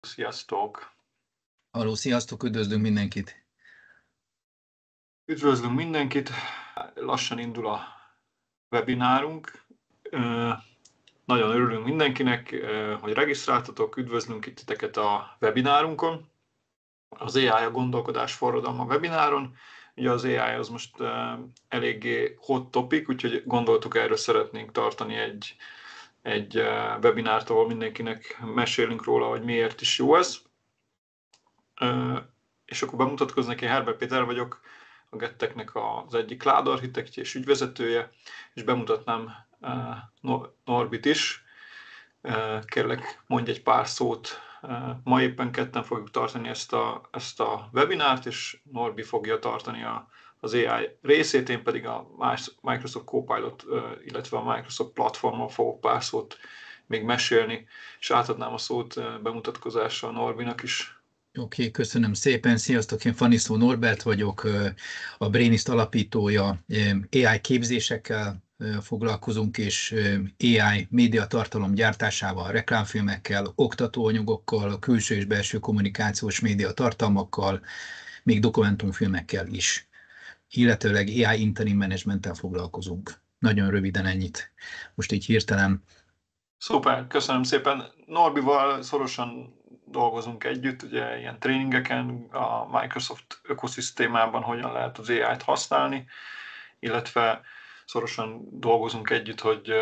Sziasztok! Halló, sziasztok, üdvözlünk mindenkit! Üdvözlünk mindenkit! Lassan indul a webinárunk. Nagyon örülünk mindenkinek, hogy regisztráltatok, üdvözlünk itt titeket a webinárunkon. Az AI a gondolkodás forradalma webináron. Ugye az AI az most eléggé hot topic, úgyhogy gondoltuk, erről szeretnénk tartani egy webinárt, ahol mindenkinek mesélünk róla, hogy miért is jó ez. És akkor bemutatkoznék, én Herbert Péter vagyok, a Getteknek az egyik cloud architektje és ügyvezetője, és bemutatnám Norbit is. Kérlek, mondj egy pár szót. Ma éppen ketten fogjuk tartani ezt a webinárt, és Norbi fogja tartani az AI részét, én pedig a Microsoft Copilot, illetve a Microsoft platformon fogok pár szót még mesélni, és átadnám a szót bemutatkozásra a Norbinak is. Oké, köszönöm szépen. Sziasztok, én Fanisztó Norbert vagyok, a Brainist alapítója. AI képzésekkel foglalkozunk, és AI média tartalom gyártásával, reklámfilmekkel, oktatóanyagokkal, külső és belső kommunikációs média tartalmakkal, még dokumentumfilmekkel is. Illetőleg AI interim managementtel foglalkozunk. Nagyon röviden ennyit. Most így hirtelen. Szuper, köszönöm szépen. Norbival szorosan dolgozunk együtt, ugye ilyen tréningeken, a Microsoft ökoszisztémában hogyan lehet az AI-t használni, illetve szorosan dolgozunk együtt, hogy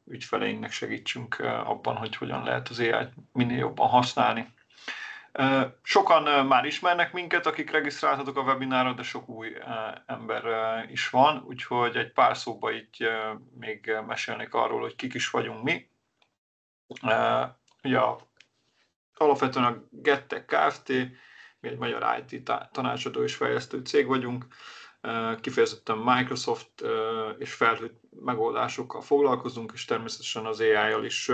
ügyfeleinknek segítsünk abban, hogy hogyan lehet az AI-t minél jobban használni. Sokan már ismernek minket, akik regisztráltatok a webinárra, de sok új ember is van, úgyhogy egy pár szóba így még mesélnék arról, hogy kik is vagyunk mi. Ugye alapvetően a Gettek Kft. Mi egy magyar IT tanácsadó és fejlesztő cég vagyunk. Kifejezetten Microsoft és felhő megoldásokkal foglalkozunk, és természetesen az AI-jal is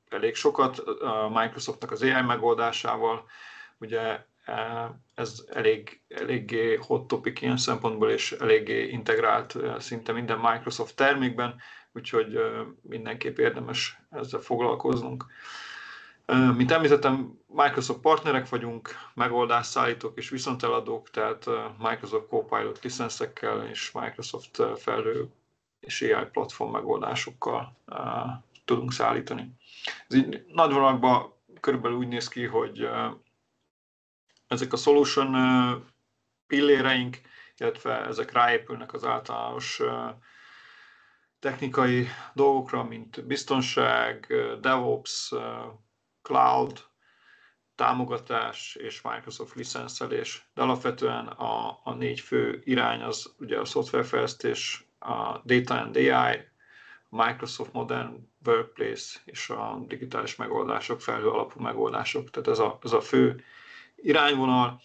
elég sokat, a Microsoftnak az AI megoldásával. Ugye ez eléggé hot topic ilyen szempontból, és eléggé integrált szinte minden Microsoft termékben, úgyhogy mindenképp érdemes ezzel foglalkoznunk. Mint említettem, Microsoft partnerek vagyunk, megoldásszállítók és viszonteladók, tehát Microsoft Copilot licenszekkel és Microsoft felhő és AI platform megoldásokkal tudunk szállítani. Ez így nagy vonalakban körülbelül úgy néz ki, hogy ezek a solution pilléreink, illetve ezek ráépülnek az általános technikai dolgokra, mint biztonság, DevOps, cloud, támogatás és Microsoft licenszelés. De alapvetően a négy fő irány az ugye a szoftverfejlesztés, a Data and AI, a Microsoft Modern Workplace és a digitális megoldások, felhő alapú megoldások. Tehát ez a fő irányvonal,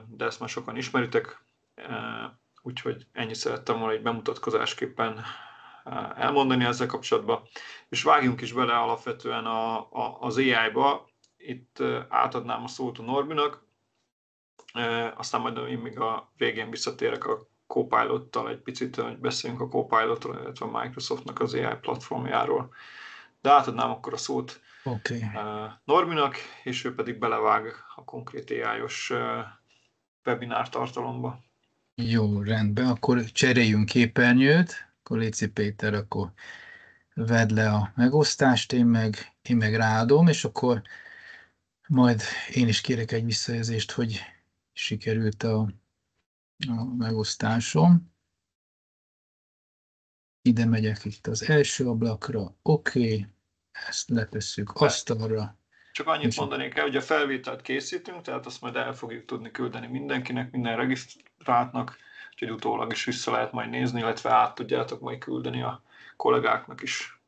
de ezt már sokan ismeritek, úgyhogy ennyit szerettem volna egy bemutatkozásképpen elmondani ezzel kapcsolatban. És vágjunk is bele alapvetően az AI-ba. Itt átadnám a szót a Norbinak, aztán majd én még a végén visszatérek a Copilottal egy picit, hogy beszéljünk a Copilotról, illetve a Microsoftnak az AI platformjáról. De átadnám akkor a szót Norbinak, és ő pedig belevág a konkrét AI-os webinár tartalomba. Jó, rendben, akkor cseréljünk képernyőt. Akkor Léci Péter, akkor vedd le a megosztást, én meg ráadom, és akkor majd én is kérek egy visszajelzést, hogy sikerült a megosztásom. Ide megyek itt az első ablakra, oké, ezt letesszük asztalra. Csak annyit mondanék el, hogy a felvételt készítünk, tehát azt majd el fogjuk tudni küldeni mindenkinek, minden regisztráltnak, úgyhogy utólag is vissza lehet majd nézni, illetve át tudjátok majd küldeni a kollégáknak is.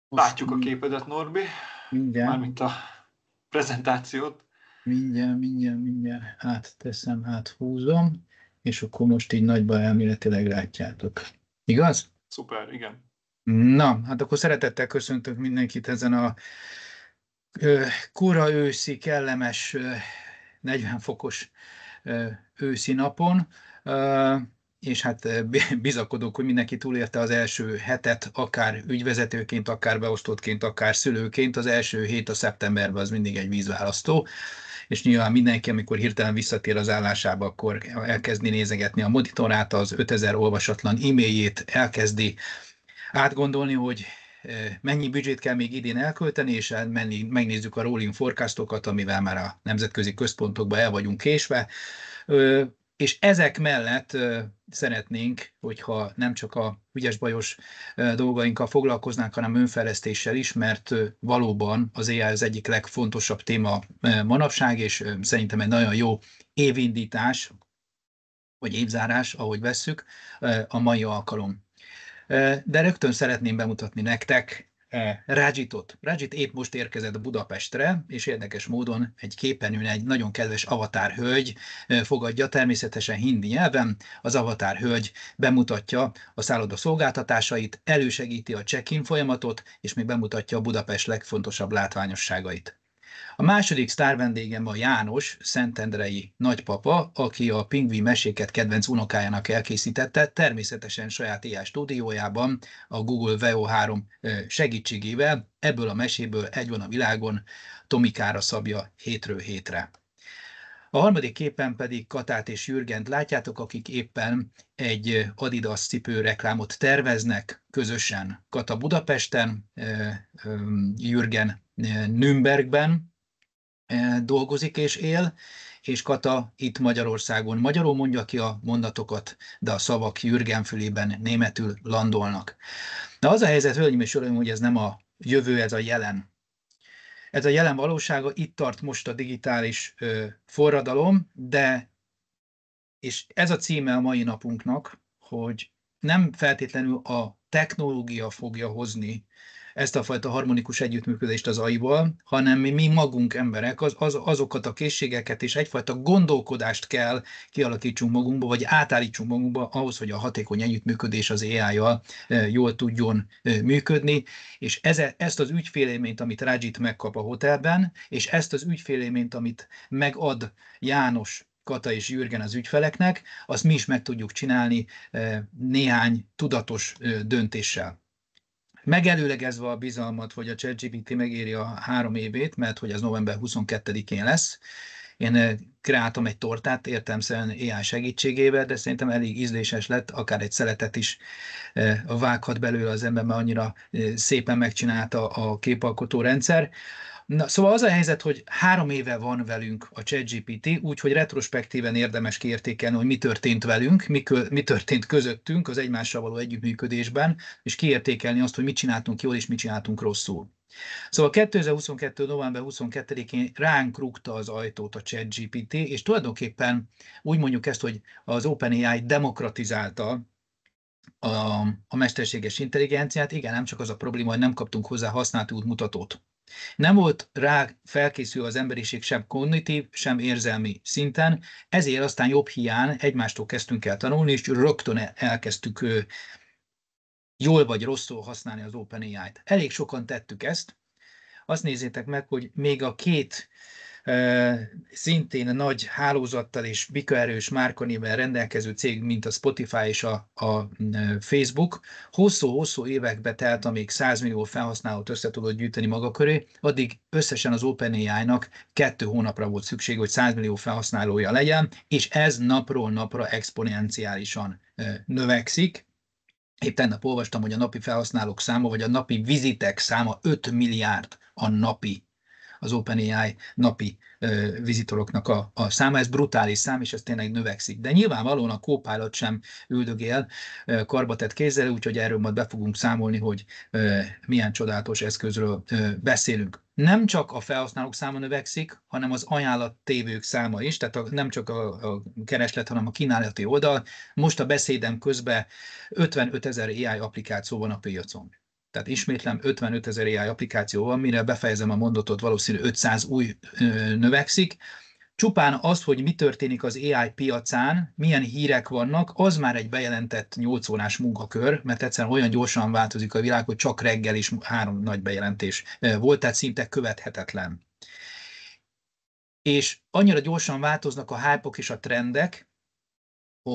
Látjuk a képedet, Norbi, mármint a prezentációt. Mindjárt átteszem, áthúzom, és akkor most így nagyban elméletileg látjátok. Igaz? Szuper, igen. Na, hát akkor szeretettel köszöntök mindenkit ezen a kora őszi, kellemes 40 fokos őszi napon. és hát bizakodok, hogy mindenki túlélte az első hetet, akár ügyvezetőként, akár beosztottként, akár szülőként. Az első hét a szeptemberben az mindig egy vízválasztó, és nyilván mindenki, amikor hirtelen visszatér az állásába, akkor elkezdi nézegetni a monitorát, az 5000 olvasatlan e-mailjét, elkezdi átgondolni, hogy mennyi büdzsét kell még idén elkölteni, és megnézzük a rolling forecastokat, amivel már a nemzetközi központokba el vagyunk késve. És ezek mellett szeretnénk, hogyha nem csak a ügyes-bajos dolgainkkal foglalkoznánk, hanem önfejlesztéssel is, mert valóban az AI az egyik legfontosabb téma manapság, és szerintem egy nagyon jó évindítás, vagy évzárás, ahogy vesszük, a mai alkalom. De rögtön szeretném bemutatni nektek Rajitot. Rajit épp most érkezett Budapestre, és érdekes módon egy képernyőn egy nagyon kedves avatár hölgy fogadja, természetesen hindi nyelven. Az avatár hölgy bemutatja a szálloda szolgáltatásait, elősegíti a check-in folyamatot, és még bemutatja a Budapest legfontosabb látványosságait. A második sztár vendégem a János, szentendrei nagypapa, aki a Pingvi meséket kedvenc unokájának elkészítette, természetesen saját AI stúdiójában a Google Veo 3 segítségével. Ebből a meséből egy van a világon, Tomikára szabja hétről hétre. A harmadik képen pedig Katát és Jürgent látjátok, akik éppen egy Adidas cipő reklámot terveznek közösen. Kata Budapesten, Jürgen Nürnbergben dolgozik és él, és Kata itt Magyarországon. Magyarul mondja ki a mondatokat, de a szavak Jürgen fülében németül landolnak. De az a helyzet, hölgyeim és uraim, hogy ez nem a jövő, ez a jelen. Ez a jelen valósága, itt tart most a digitális forradalom, és ez a címe a mai napunknak, hogy nem feltétlenül a technológia fogja hozni ezt a fajta harmonikus együttműködést az AI-val, hanem mi magunk emberek azokat a készségeket és egyfajta gondolkodást kell kialakítsunk magunkba, vagy átállítsunk magunkba ahhoz, hogy a hatékony együttműködés az AI-jal jól tudjon működni, és ezt az ügyfélélményt, amit Rajit megkap a hotelben, és ezt az ügyfélélményt, amit megad János, Kata és Jürgen az ügyfeleknek, azt mi is meg tudjuk csinálni néhány tudatos döntéssel. Megelőlegezve a bizalmat, hogy a ChatGPT megéri a 3 évét, mert hogy az november 22-én lesz, én kreáltam egy tortát értelemszerűen AI segítségével, de szerintem elég ízléses lett, akár egy szeletet is vághat belőle az ember, mert annyira szépen megcsinálta a képalkotó rendszer. Na, szóval az a helyzet, hogy 3 éve van velünk a ChatGPT, úgyhogy retrospektíven érdemes kiértékelni, hogy mi történt velünk, mi történt közöttünk az egymással való együttműködésben, és kiértékelni azt, hogy mit csináltunk jól és mit csináltunk rosszul. Szóval 2022. november 22-én ránk rúgta az ajtót a ChatGPT, és tulajdonképpen úgy mondjuk ezt, hogy az OpenAI demokratizálta a mesterséges intelligenciát. Igen, nem csak az a probléma, hogy nem kaptunk hozzá használati útmutatót. Nem volt rá felkészül az emberiség sem kognitív, sem érzelmi szinten, ezért aztán jobb hiány egymástól kezdtünk el tanulni, és rögtön elkezdtük jól vagy rosszul használni az OpenAI-t. Elég sokan tettük ezt. Azt nézzétek meg, hogy még a két szintén nagy hálózattal és bikaerős márkanévvel rendelkező cég, mint a Spotify és a Facebook, hosszú-hosszú évekbe telt, amíg 100 millió felhasználót össze tudott gyűjteni maga köré, addig összesen az OpenAI-nak 2 hónapra volt szükség, hogy 100 millió felhasználója legyen, és ez napról napra exponenciálisan növekszik. Épp tegnap olvastam, hogy a napi felhasználók száma, vagy a napi vizitek száma 5 milliárd a napi, az OpenAI napi vizitoroknak a száma. Ez brutális szám, és ez tényleg növekszik. De nyilvánvalóan a Copilot sem üldögél karbatett kézzel, úgyhogy erről majd be fogunk számolni, hogy milyen csodálatos eszközről beszélünk. Nem csak a felhasználók száma növekszik, hanem az ajánlattévők száma is, tehát nem csak a kereslet, hanem a kínálati oldal. Most a beszédem közben 55 000 AI applikáció van a piacon. Tehát ismétlem, 55 000 AI applikáció van, mire befejezem a mondatot, valószínűleg 500 új növekszik. Csupán az, hogy mi történik az AI piacán, milyen hírek vannak, az már egy bejelentett 8 órás munkakör, mert egyszerűen olyan gyorsan változik a világ, hogy csak reggel is 3 nagy bejelentés volt, tehát szinte követhetetlen. És annyira gyorsan változnak a hype-ok és a trendek,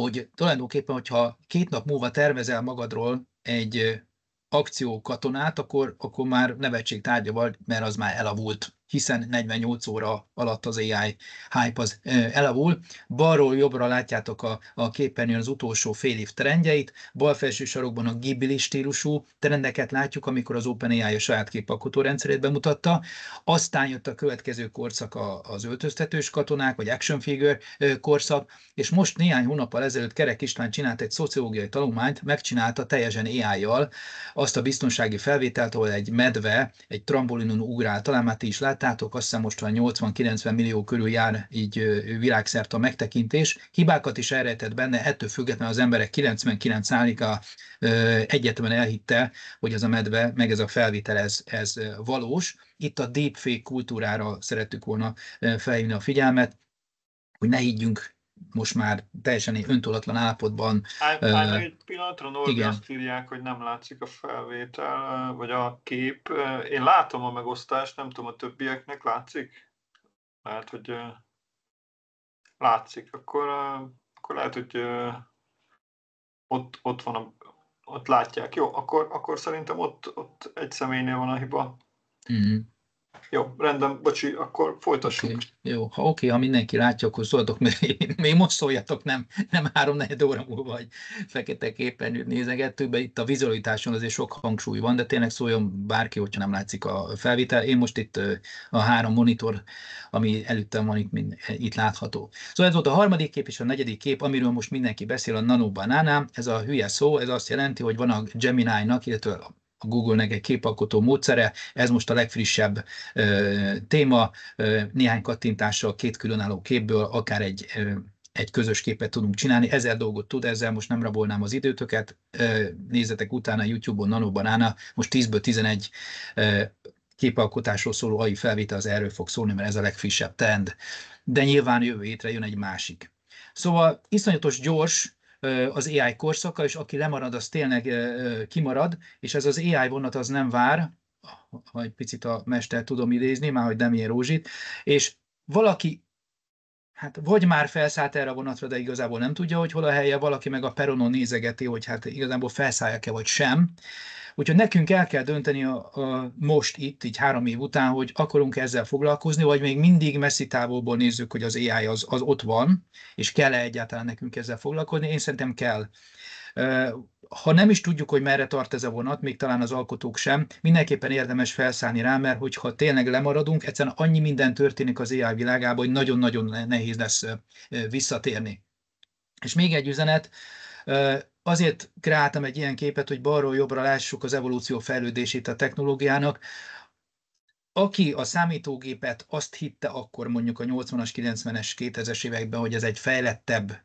hogy tulajdonképpen, hogyha 2 nap múlva tervezel magadról egy akciókatonát, akkor már nevetség tárgya vagy, mert az már elavult, hiszen 48 óra alatt az AI hype az elavul. Balról jobbra látjátok a képernyőn az utolsó fél év trendjeit, bal felső sarokban a Ghibli stílusú trendeket látjuk, amikor az OpenAI a saját képalkotó rendszerét bemutatta. Aztán jött a következő korszak az öltöztetős katonák, vagy action figure korszak, és most néhány hónappal ezelőtt Kerek István csinált egy szociológiai tanulmányt, megcsinálta teljesen AI-jal azt a biztonsági felvételt, ahol egy medve egy trambolinon ugrál, talán már ti is láttátok, azt hiszem most van 80-90 millió körül jár így világszerte a megtekintés. Hibákat is elrejtett benne, ettől függetlenül az emberek 99%-a egyetemen elhitte, hogy ez a medve, meg ez a felvétel, ez valós. Itt a deepfake kultúrára szerettük volna felhívni a figyelmet, hogy ne higgyünk most már teljesen öntudatlan állapotban. Egy pillanatra, Norbi, azt írják, hogy nem látszik a felvétel, vagy a kép. Én látom a megosztást, nem tudom, a többieknek látszik? Lehet, hogy látszik. Akkor lehet, hogy ott van, ott látják. Jó, akkor szerintem ott egy személynél van a hiba. Mm. Jó, rendben, bocsi, akkor folytassuk. Okay. Jó, ha mindenki látja, akkor szóljatok, még most szóljatok, nem 3-4 óra múlva, vagy fekete képernyőt nézegettük, be itt a vizualitáson azért sok hangsúly van, de tényleg szóljon bárki, hogyha nem látszik a felvétel. Én most itt a 3 monitor, ami előttem van, itt látható. Szóval ez volt a harmadik kép és a negyedik kép, amiről most mindenki beszél, a Nano Banana. Ez a hülye szó, ez azt jelenti, hogy van a Gemini-nak, illetve a Google-nek egy képalkotó módszere, ez most a legfrissebb téma, néhány kattintással 2 különálló képből akár egy közös képet tudunk csinálni, 1000 dolgot tud, ezzel most nem rabolnám az időtöket, nézzetek utána YouTube-on Nano Banana, most 10-ből 11 képalkotásról szóló AI felvétel az erről fog szólni, mert ez a legfrissebb trend, de nyilván jövő hétre jön egy másik. Szóval iszonyatos gyors az AI korszaka, és aki lemarad, az tényleg kimarad, és ez az AI vonat az nem vár, ha egy picit a mester tudom idézni, már hogy Demjén Rózsit, és valaki hát vagy már felszállt erre a vonatra, de igazából nem tudja, hogy hol a helye, valaki meg a peronon nézegeti, hogy hát igazából felszálljak-e vagy sem. Úgyhogy nekünk el kell dönteni most itt, így 3 év után, hogy akarunk ezzel foglalkozni, vagy még mindig messzi távolból nézzük, hogy az AI az ott van, és kell-e egyáltalán nekünk ezzel foglalkozni. Én szerintem kell. Ha nem is tudjuk, hogy merre tart ez a vonat, még talán az alkotók sem, mindenképpen érdemes felszállni rá, mert hogyha tényleg lemaradunk, egyszerűen annyi minden történik az AI világában, hogy nagyon-nagyon nehéz lesz visszatérni. És még egy üzenet, azért kreáltam egy ilyen képet, hogy balról jobbra lássuk az evolúció fejlődését a technológiának. Aki a számítógépet azt hitte akkor mondjuk a 80-as, 90-es, 2000-es években, hogy ez egy fejlettebb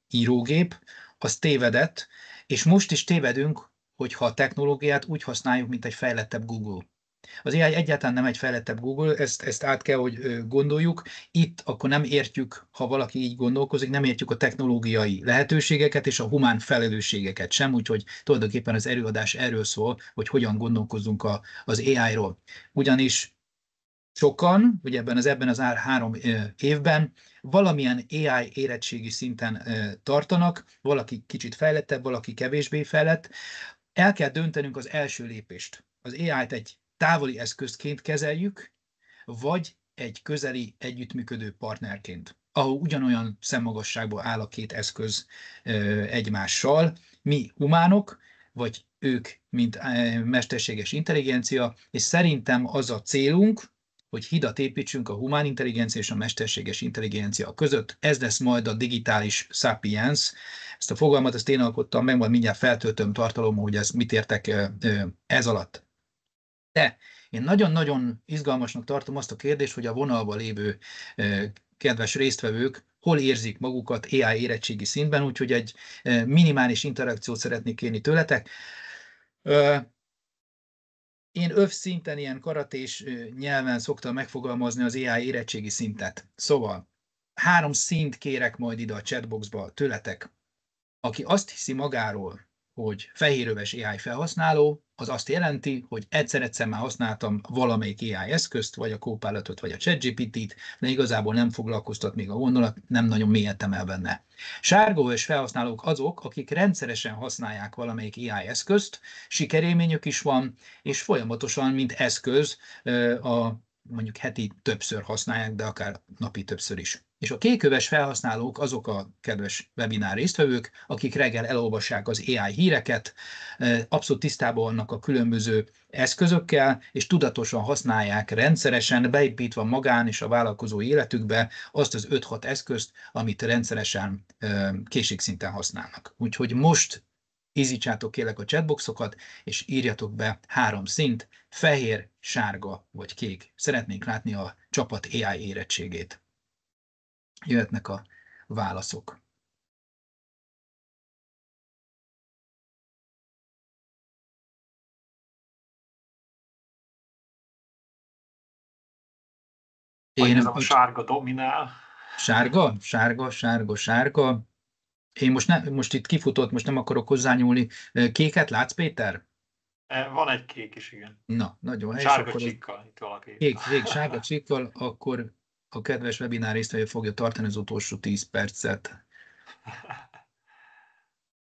írógép, az tévedett, és most is tévedünk, hogyha a technológiát úgy használjuk, mint egy fejlettebb Google. Az AI egyáltalán nem egy fejlettebb Google, ezt át kell, hogy gondoljuk. Itt akkor nem értjük, ha valaki így gondolkozik, nem értjük a technológiai lehetőségeket és a humán felelősségeket sem, úgyhogy tulajdonképpen az előadás erről szól, hogy hogyan gondolkozzunk az AI-ról. Ugyanis sokan, ugye ebben az 3 évben valamilyen AI érettségi szinten tartanak, valaki kicsit fejlettebb, valaki kevésbé fejlett. El kell döntenünk az első lépést. Az AI-t egy távoli eszközként kezeljük, vagy egy közeli együttműködő partnerként, ahol ugyanolyan szemmagasságban áll a 2 eszköz egymással. Mi humánok, vagy ők, mint mesterséges intelligencia, és szerintem az a célunk, hogy hidat építsünk a humán intelligencia és a mesterséges intelligencia között. Ez lesz majd a digitális sapiens. Ezt a fogalmat ezt én alkottam meg, majd mindjárt feltöltöm tartalommal, hogy ezt mit értek ez alatt. De én nagyon-nagyon izgalmasnak tartom azt a kérdést, hogy a vonalban lévő kedves résztvevők hol érzik magukat AI érettségi szintben, úgyhogy egy minimális interakciót szeretnék kérni tőletek. Én szinten ilyen karatés nyelven szoktam megfogalmazni az AI érettségi szintet. Szóval 3 szint kérek majd ide a chatboxba tőletek. Aki azt hiszi magáról, hogy fehéröves AI felhasználó, az azt jelenti, hogy egyszer már használtam valamelyik AI eszközt, vagy a Copilotot, vagy a ChatGPT-t, de igazából nem foglalkoztat még a gondolat, nem nagyon mélyedtem el benne. Sárgaöves felhasználók azok, akik rendszeresen használják valamelyik AI eszközt, sikerélményük is van, és folyamatosan, mint eszköz, mondjuk heti többször használják, de akár napi többször is. És a kéköves felhasználók azok a kedves webinár résztvevők, akik reggel elolvassák az AI híreket, abszolút tisztában vannak a különböző eszközökkel, és tudatosan használják rendszeresen, beépítve a magán és a vállalkozó életükbe azt az 5-6 eszközt, amit rendszeresen készségszinten használnak. Úgyhogy most ízítsátok kérlek a chatboxokat, és írjatok be 3 szint, fehér, sárga vagy kék. Szeretnénk látni a csapat AI érettségét. Jöhetnek a válaszok. Vagy ez a sárga dominál. Sárga. Én most itt kifutott, most nem akarok hozzányúlni. Kéket látsz, Péter? Van egy kék is, igen. Na, nagyon helyes. Sárga csikkal, itt valaki. Kék, sárga csikkal, akkor a kedves webinár résztvevő fogja tartani az utolsó 10 percet.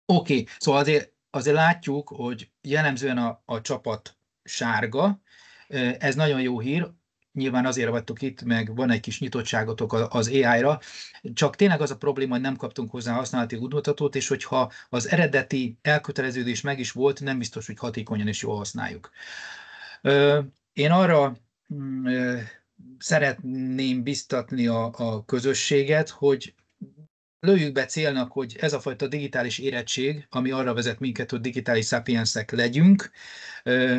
Oké, szóval azért látjuk, hogy jellemzően a csapat sárga. Ez nagyon jó hír. Nyilván azért vagytok itt, meg van egy kis nyitottságotok az AI-ra, csak tényleg az a probléma, hogy nem kaptunk hozzá használati útmutatót, és hogyha az eredeti elköteleződés meg is volt, nem biztos, hogy hatékonyan és jól használjuk. Én arra szeretném biztatni a közösséget, hogy lőjük be célnak, hogy ez a fajta digitális érettség, ami arra vezet minket, hogy digitális sapiensek legyünk,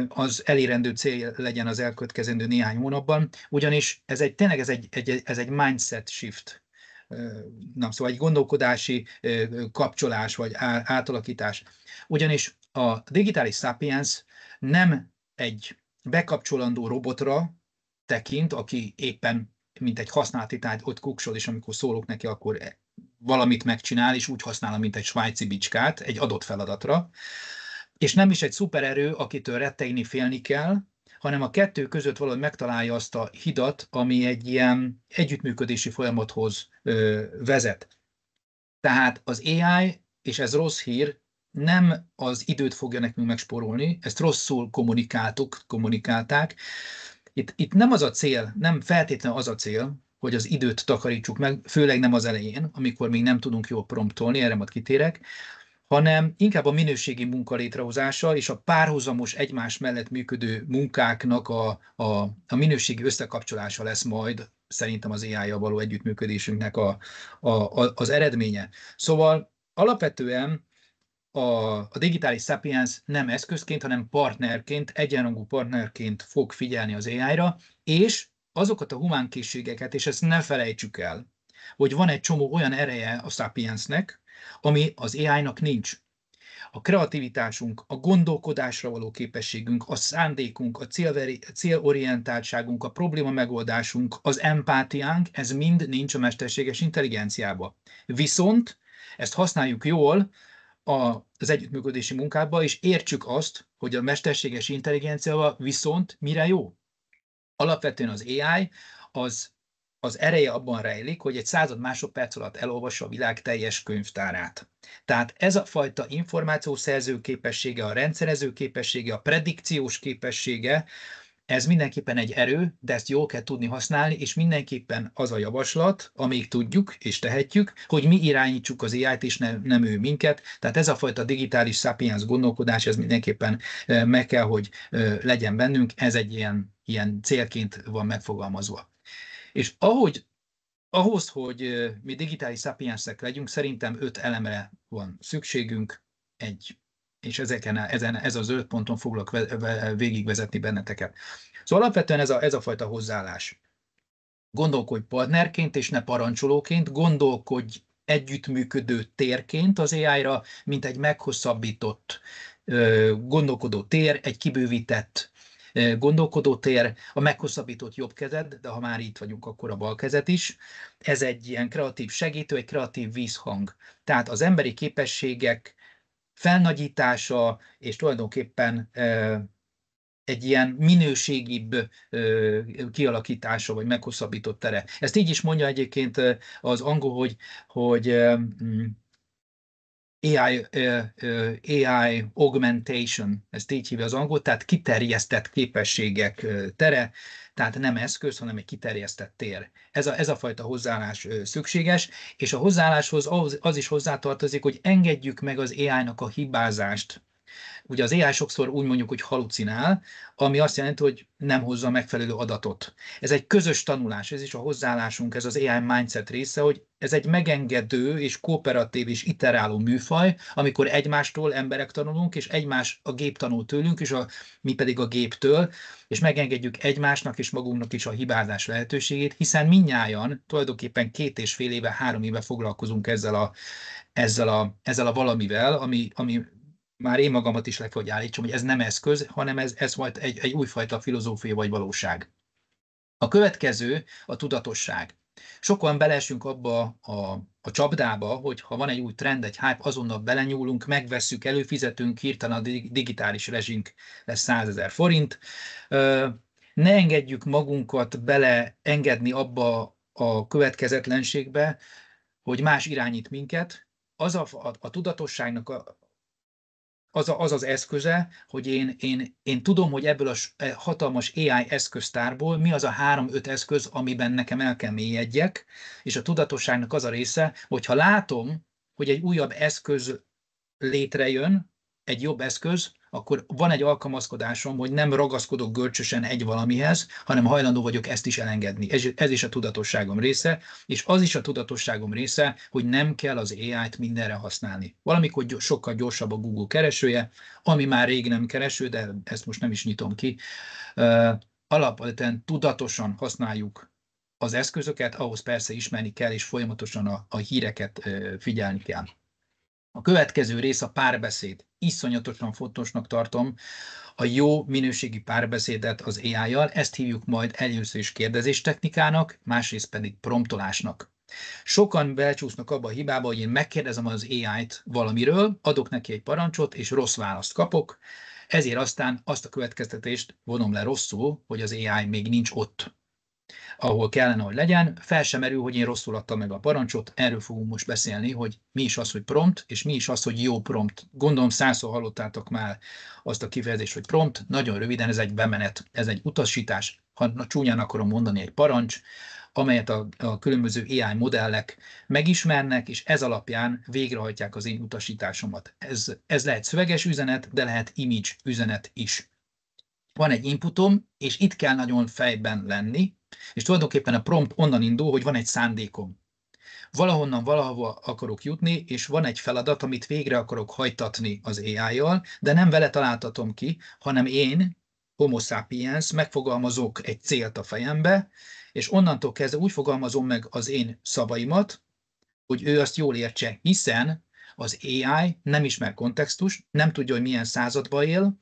az elérendő cél legyen az elkövetkezendő néhány hónapban, ugyanis tényleg ez egy mindset shift, szóval egy gondolkodási kapcsolás vagy átalakítás. Ugyanis a digitális sapiens nem egy bekapcsolandó robotra tekint, aki éppen mint egy használati tárgy ott kuksol, és amikor szólok neki, akkor valamit megcsinál, és úgy használom, mint egy svájci bicskát egy adott feladatra, és nem is egy szupererő, akitől rettegni, félni kell, hanem a kettő között valahogy megtalálja azt a hidat, ami egy ilyen együttműködési folyamathoz vezet. Tehát az AI, és ez rossz hír, nem az időt fogja nekünk megspórolni, ezt rosszul kommunikálták. Itt nem az a cél, nem feltétlenül az a cél, hogy az időt takarítsuk meg, főleg nem az elején, amikor még nem tudunk jól promptolni, erre majd kitérek, hanem inkább a minőségi munka létrehozása és a párhuzamos egymás mellett működő munkáknak a minőségi összekapcsolása lesz majd szerintem az AI-jal való együttműködésünknek az eredménye. Szóval alapvetően a digitális sapiens nem eszközként, hanem partnerként, egyenrangú partnerként fog figyelni az AI-ra, és azokat a humánkészségeket, és ezt ne felejtsük el, hogy van egy csomó olyan ereje a sapiensnek, ami az AI-nak nincs. A kreativitásunk, a gondolkodásra való képességünk, a szándékunk, a célorientáltságunk, a probléma megoldásunk, az empátiánk, ez mind nincs a mesterséges intelligenciába. Viszont ezt használjuk jól az együttműködési munkába, és értsük azt, hogy a mesterséges intelligenciával viszont mire jó. Alapvetően az AI az ereje abban rejlik, hogy egy 100 másodperc alatt elolvassa a világ teljes könyvtárát. Tehát ez a fajta információszerző képessége, a rendszerező képessége, a predikciós képessége, ez mindenképpen egy erő, de ezt jól kell tudni használni, és mindenképpen az a javaslat, amíg tudjuk és tehetjük, hogy mi irányítsuk az AI-t, és nem ő minket. Tehát ez a fajta digitális sapiens gondolkodás, ez mindenképpen meg kell, hogy legyen bennünk, ez egy ilyen célként van megfogalmazva. És ahhoz, hogy mi digitális sapiensek legyünk, szerintem 5 elemre van szükségünk, és ez az 5 ponton foglak végigvezetni benneteket. Szóval alapvetően ez a fajta hozzáállás. Gondolkodj partnerként, és ne parancsolóként, gondolkodj együttműködő térként az AI-ra, mint egy meghosszabbított gondolkodó tér, egy kibővített gondolkodótér, a meghosszabbított jobb kezed, de ha már itt vagyunk, akkor a bal kezed is. Ez egy ilyen kreatív segítő, egy kreatív vízhang. Tehát az emberi képességek felnagyítása, és tulajdonképpen egy ilyen minőségibb kialakítása, vagy meghosszabbított tere. Ezt így is mondja egyébként az angol, hogy AI augmentation, ezt így hívja az angol, tehát kiterjesztett képességek tere, tehát nem eszköz, hanem egy kiterjesztett tér. Ez a fajta hozzáállás szükséges, és a hozzáálláshoz az is hozzátartozik, hogy engedjük meg az AI-nak a hibázást. Ugye az AI sokszor úgy mondjuk, hogy halucinál, ami azt jelenti, hogy nem hozza megfelelő adatot. Ez egy közös tanulás, ez is a hozzáállásunk, ez az AI mindset része, hogy ez egy megengedő és kooperatív és iteráló műfaj, amikor egymástól emberek tanulunk, és a gép tanul tőlünk, és mi pedig a géptől, és megengedjük egymásnak és magunknak is a hibázás lehetőségét, hiszen mindnyájan tulajdonképpen 2,5 éve, 3 éve foglalkozunk ezzel a valamivel, ami már én magamat is le kell, hogy állítsam, hogy ez nem eszköz, hanem ez majd egy újfajta filozófia vagy valóság. A következő a tudatosság. Sokan beleesünk abba a csapdába, hogy ha van egy új trend, egy hype, azonnal belenyúlunk, megvesszük, előfizetünk, hirtelen a digitális rezsink lesz 100 000 forint. Ne engedjük magunkat beleengedni abba a következetlenségbe, hogy más irányít minket. A tudatosságnak az eszköze, hogy én tudom, hogy ebből a hatalmas AI eszköztárból mi az a 3-5 eszköz, amiben nekem el kell mélyedjek, és a tudatosságnak az a része, hogyha látom, hogy egy újabb eszköz létrejön, egy jobb eszköz, akkor van egy alkalmazkodásom, hogy nem ragaszkodok görcsösen egy valamihez, hanem hajlandó vagyok ezt is elengedni. Ez is a tudatosságom része, és az is a tudatosságom része, hogy nem kell az AI-t mindenre használni. Valamikor sokkal gyorsabb a Google keresője, ami már rég nem kereső, de ezt most nem is nyitom ki. Alapvetően tudatosan használjuk az eszközöket, ahhoz persze ismerni kell, és folyamatosan a híreket figyelni kell. A következő rész a párbeszéd. Iszonyatosan fontosnak tartom a jó minőségi párbeszédet az AI-jal, ezt hívjuk majd először is kérdezés technikának, másrészt pedig promptolásnak. Sokan belcsúsznak abba a hibába, hogy én megkérdezem az AI-t valamiről, adok neki egy parancsot, és rossz választ kapok, ezért aztán azt a következtetést vonom le rosszul, hogy az AI még nincs ott, ahol kellene, hogy legyen. Fel sem merül, hogy én rosszul adtam meg a parancsot, erről fogunk most beszélni, hogy mi is az, hogy prompt, és mi is az, hogy jó prompt. Gondolom 100-szor hallottátok már azt a kifejezést, hogy prompt, nagyon röviden ez egy bemenet, ez egy utasítás, ha csúnyán akarom mondani, egy parancs, amelyet a különböző AI modellek megismernek, és ez alapján végrehajtják az én utasításomat. Ez lehet szöveges üzenet, de lehet image üzenet is. Van egy inputom, és itt kell nagyon fejben lenni, és tulajdonképpen a prompt onnan indul, hogy van egy szándékom. Valahonnan valahova akarok jutni, és van egy feladat, amit végre akarok hajtatni az AI-jal, de nem vele találtatom ki, hanem én, Homo sapiens, megfogalmazok egy célt a fejembe, és onnantól kezdve úgy fogalmazom meg az én szavaimat, hogy ő azt jól értse, hiszen az AI nem ismer kontextust, nem tudja, hogy milyen században él,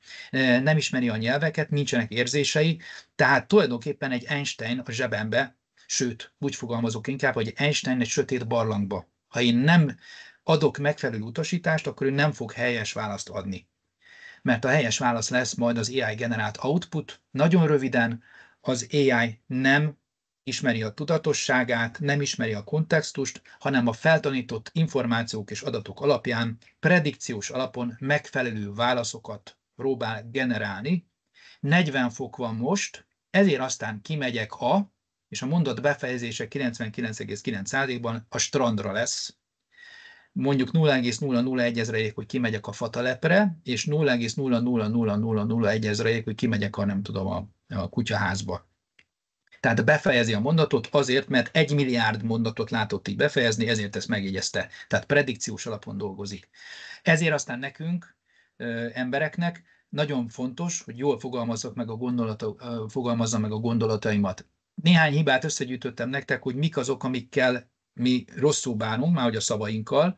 nem ismeri a nyelveket, nincsenek érzései, tehát tulajdonképpen egy Einstein a zsebembe, sőt, úgy fogalmazok inkább, hogy Einstein egy sötét barlangba. Ha én nem adok megfelelő utasítást, akkor ő nem fog helyes választ adni. Mert a helyes válasz lesz majd az AI generált output. Nagyon röviden, az AI nem ismeri a tudatosságát, nem ismeri a kontextust, hanem a feltanított információk és adatok alapján predikciós alapon megfelelő válaszokat próbál generálni. 40 fok van most, ezért aztán kimegyek és a mondat befejezése 99,9%-ban a strandra lesz. Mondjuk 0,001 hogy kimegyek a fatalepre, és 0,00001 hogy kimegyek a kutyaházba. Tehát befejezi a mondatot azért, mert 1 milliárd mondatot látott így befejezni, ezért ezt megjegyezte. Tehát predikciós alapon dolgozik. Ezért aztán nekünk, embereknek nagyon fontos, hogy jól fogalmazzam meg a gondolataimat. Néhány hibát összegyűjtöttem nektek, hogy mik azok, amikkel mi rosszul bánunk, már hogy a szavainkkal.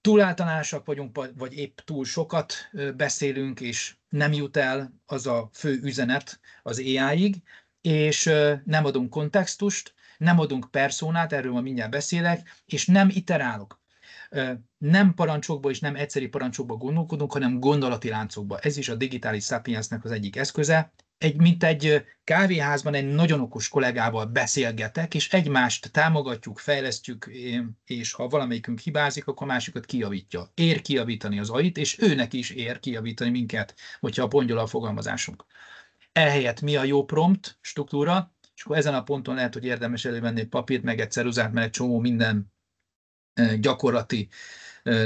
Túl általánosak vagyunk, vagy épp túl sokat beszélünk, és nem jut el az a fő üzenet az AI-ig, és nem adunk kontextust, nem adunk perszónát, erről ma mindjárt beszélek, és nem iterálok. nem parancsokba és nem egyszeri parancsokba gondolkodunk, hanem gondolati láncokba. Ez is a digitális sapiensnek az egyik eszköze. Mint egy kávéházban egy nagyon okos kollégával beszélgetek, és egymást támogatjuk, fejlesztjük, és ha valamelyikünk hibázik, akkor a másikat kijavítja. Ér kijavítani az AI-t, és őnek is ér kijavítani minket, hogyha a pongyol a fogalmazásunk. Ehelyett mi a jó prompt struktúra, és akkor ezen a ponton lehet, hogy érdemes elővenni egy papírt, meg egy ceruzát, mert egy csomó minden gyakorlati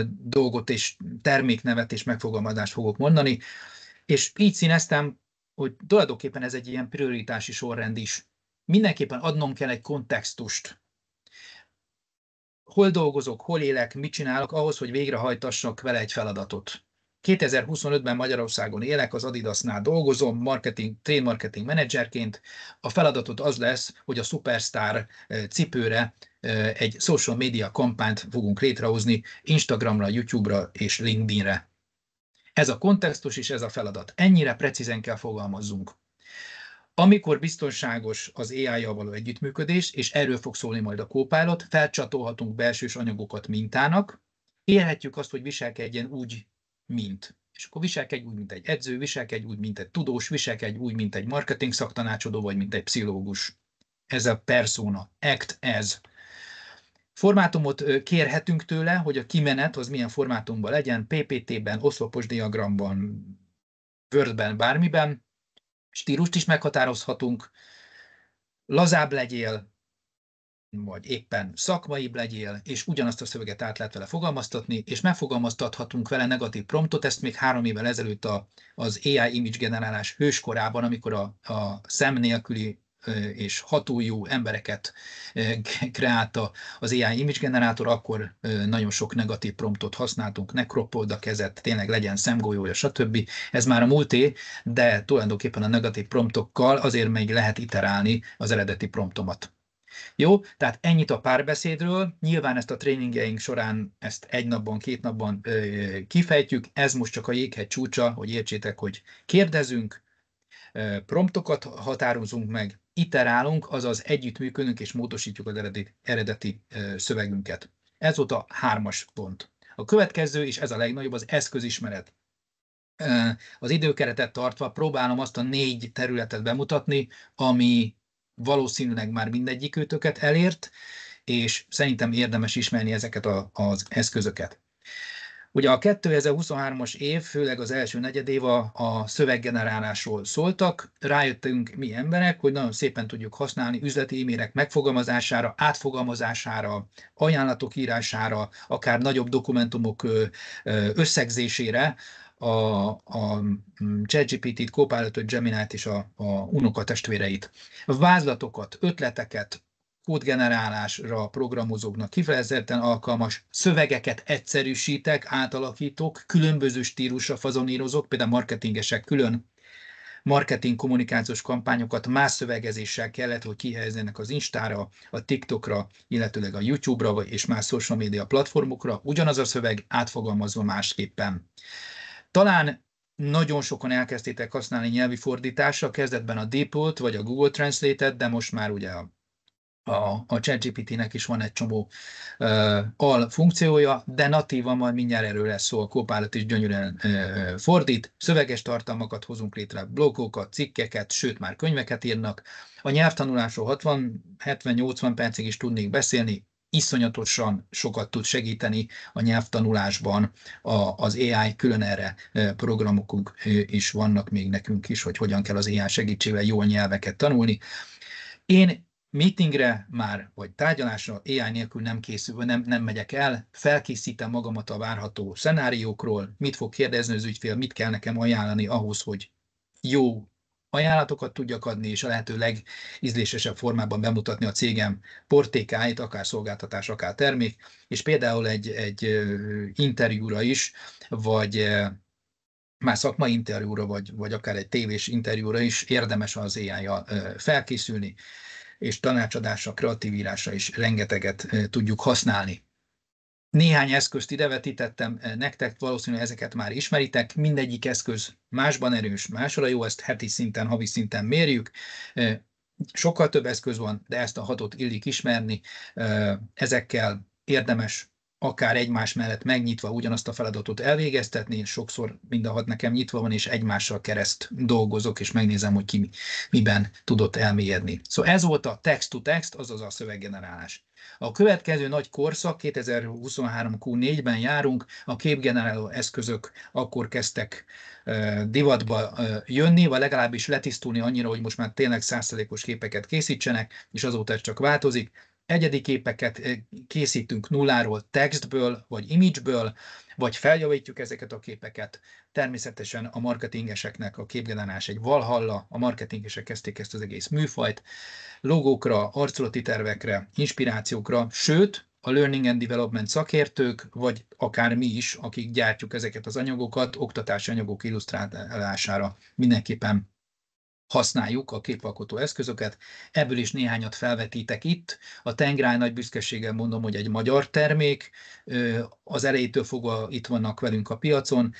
dolgot és terméknevet és megfogalmazást fogok mondani, és így színeztem, hogy tulajdonképpen ez egy ilyen prioritási sorrend is. Mindenképpen adnom kell egy kontextust. Hol dolgozok, hol élek, mit csinálok ahhoz, hogy végrehajtassak vele egy feladatot. 2025-ben Magyarországon élek, az Adidasnál dolgozom, trade marketing menedzserként. A feladatot az lesz, hogy a Superstar cipőre egy social media kampányt fogunk létrehozni Instagramra, YouTube-ra és LinkedInre. Ez a kontextus és ez a feladat. Ennyire precízen kell fogalmazzunk. Amikor biztonságos az AI-jal való együttműködés, és erről fog szólni majd a Copilot, felcsatolhatunk belsős anyagokat mintának, érhetjük azt, hogy viselkedjen úgy, mint. És akkor viselkedj úgy, mint egy edző, viselkedj úgy, mint egy tudós, viselkedj úgy, mint egy marketing szaktanácsadó, vagy mint egy pszichológus. Ez a persona, act as. Formátumot kérhetünk tőle, hogy a kimenet az milyen formátumban legyen, PPT-ben, oszlopos diagramban, Wordben, bármiben. Stílust is meghatározhatunk, lazább legyél, vagy éppen szakmaibb legyél, és ugyanazt a szöveget át lehet vele fogalmaztatni, és megfogalmaztathatunk vele negatív promptot, ezt még 3 évvel ezelőtt az AI image generálás hőskorában, amikor a szem nélküli és hatójú embereket kreálta az AI image generátor, akkor nagyon sok negatív promptot használtunk, ne kroppold a kezet, tényleg legyen szemgolyója, stb. Ez már a múlté, de tulajdonképpen a negatív promptokkal azért még lehet iterálni az eredeti promptomat. Jó, tehát ennyit a párbeszédről. Nyilván ezt a tréningeink során ezt 1 napban, 2 napban kifejtjük. Ez most csak a jéghegy csúcsa, hogy értsétek, hogy kérdezünk, promptokat határozunk meg, iterálunk, azaz együttműködünk és módosítjuk az eredeti szövegünket. Ez volt a 3-as pont. A következő, és ez a legnagyobb, az eszközismeret. Az időkeretet tartva próbálom azt a 4 területet bemutatni, ami valószínűleg már mindegyikőtöket elért, és szerintem érdemes ismerni ezeket az eszközöket. Ugye a 2023-as év, főleg az első negyedév a szöveggenerálásról szóltak. Rájöttünk mi emberek, hogy nagyon szépen tudjuk használni üzleti e-mailek megfogalmazására, átfogalmazására, ajánlatok írására, akár nagyobb dokumentumok összegzésére, a ChatGPT-t, Copilotot, Gemini-t és a unokatestvéreit. Vázlatokat, ötleteket, kódgenerálásra programozóknak kifejezetten alkalmas szövegeket egyszerűsítek, átalakítok, különböző stílusra fazonírozok, például marketingesek külön marketing kommunikációs kampányokat más szövegezéssel kellett, hogy kihelyezzenek az Instára, a TikTokra, illetőleg a YouTube-ra és más social media platformokra, ugyanaz a szöveg átfogalmazva másképpen. Talán nagyon sokan elkezdtétek használni nyelvi fordításra, kezdetben a DeepL vagy a Google Translate-et, de most már ugye a ChatGPT-nek is van egy csomó al funkciója, de natívan majd mindjárt erről lesz szó, a Copilot is gyönyörűen fordít, szöveges tartalmakat hozunk létre, blogokat, cikkeket, sőt már könyveket írnak. A nyelvtanulásról 60-70-80 percig is tudnék beszélni, iszonyatosan sokat tud segíteni a nyelvtanulásban az AI, külön erre programokunk is vannak még nekünk is, hogy hogyan kell az AI segítségével jól nyelveket tanulni. Én meetingre már, vagy tárgyalásra AI nélkül nem készül, nem megyek el, felkészítem magamat a várható szenáriókról, mit fog kérdezni az ügyfél, mit kell nekem ajánlani ahhoz, hogy jó ajánlatokat tudjak adni, és a lehető legízlésesebb formában bemutatni a cégem portékáit, akár szolgáltatás, akár termék, és például egy interjúra is, vagy már szakmai interjúra, vagy akár egy tévés interjúra is érdemes az AI-jal felkészülni, és tanácsadásra, kreatív írásra is rengeteget tudjuk használni. Néhány eszközt idevetítettem nektek, valószínűleg ezeket már ismeritek, mindegyik eszköz másban erős, másra jó, ezt heti szinten, havi szinten mérjük. Sokkal több eszköz van, de ezt a 6-ot illik ismerni, ezekkel érdemes akár egymás mellett megnyitva ugyanazt a feladatot elvégeztetni, sokszor mind a 6 nekem nyitva van, és egymással kereszt dolgozok, és megnézem, hogy ki miben tudott elmélyedni. Szóval ez volt a text-to-text, azaz a szöveggenerálás. A következő nagy korszak, 2023 Q4-ben járunk, a képgeneráló eszközök akkor kezdtek divatba jönni, vagy legalábbis letisztulni annyira, hogy most már tényleg 100%-os képeket készítsenek, és azóta ez csak változik. Egyedi képeket készítünk nulláról textből, vagy imageből, vagy feljavítjuk ezeket a képeket. Természetesen a marketingeseknek a képgenerálás egy valhalla, a marketingesek kezdték ezt az egész műfajt, logókra, arculati tervekre, inspirációkra, sőt, a Learning and Development szakértők, vagy akár mi is, akik gyártjuk ezeket az anyagokat, oktatási anyagok illusztrálására mindenképpen használjuk a képalkotó eszközöket. Ebből is néhányat felvetítek itt. A Tengráj nagy büszkeséggel mondom, hogy egy magyar termék. Az elejétől fogva itt vannak velünk a piacon.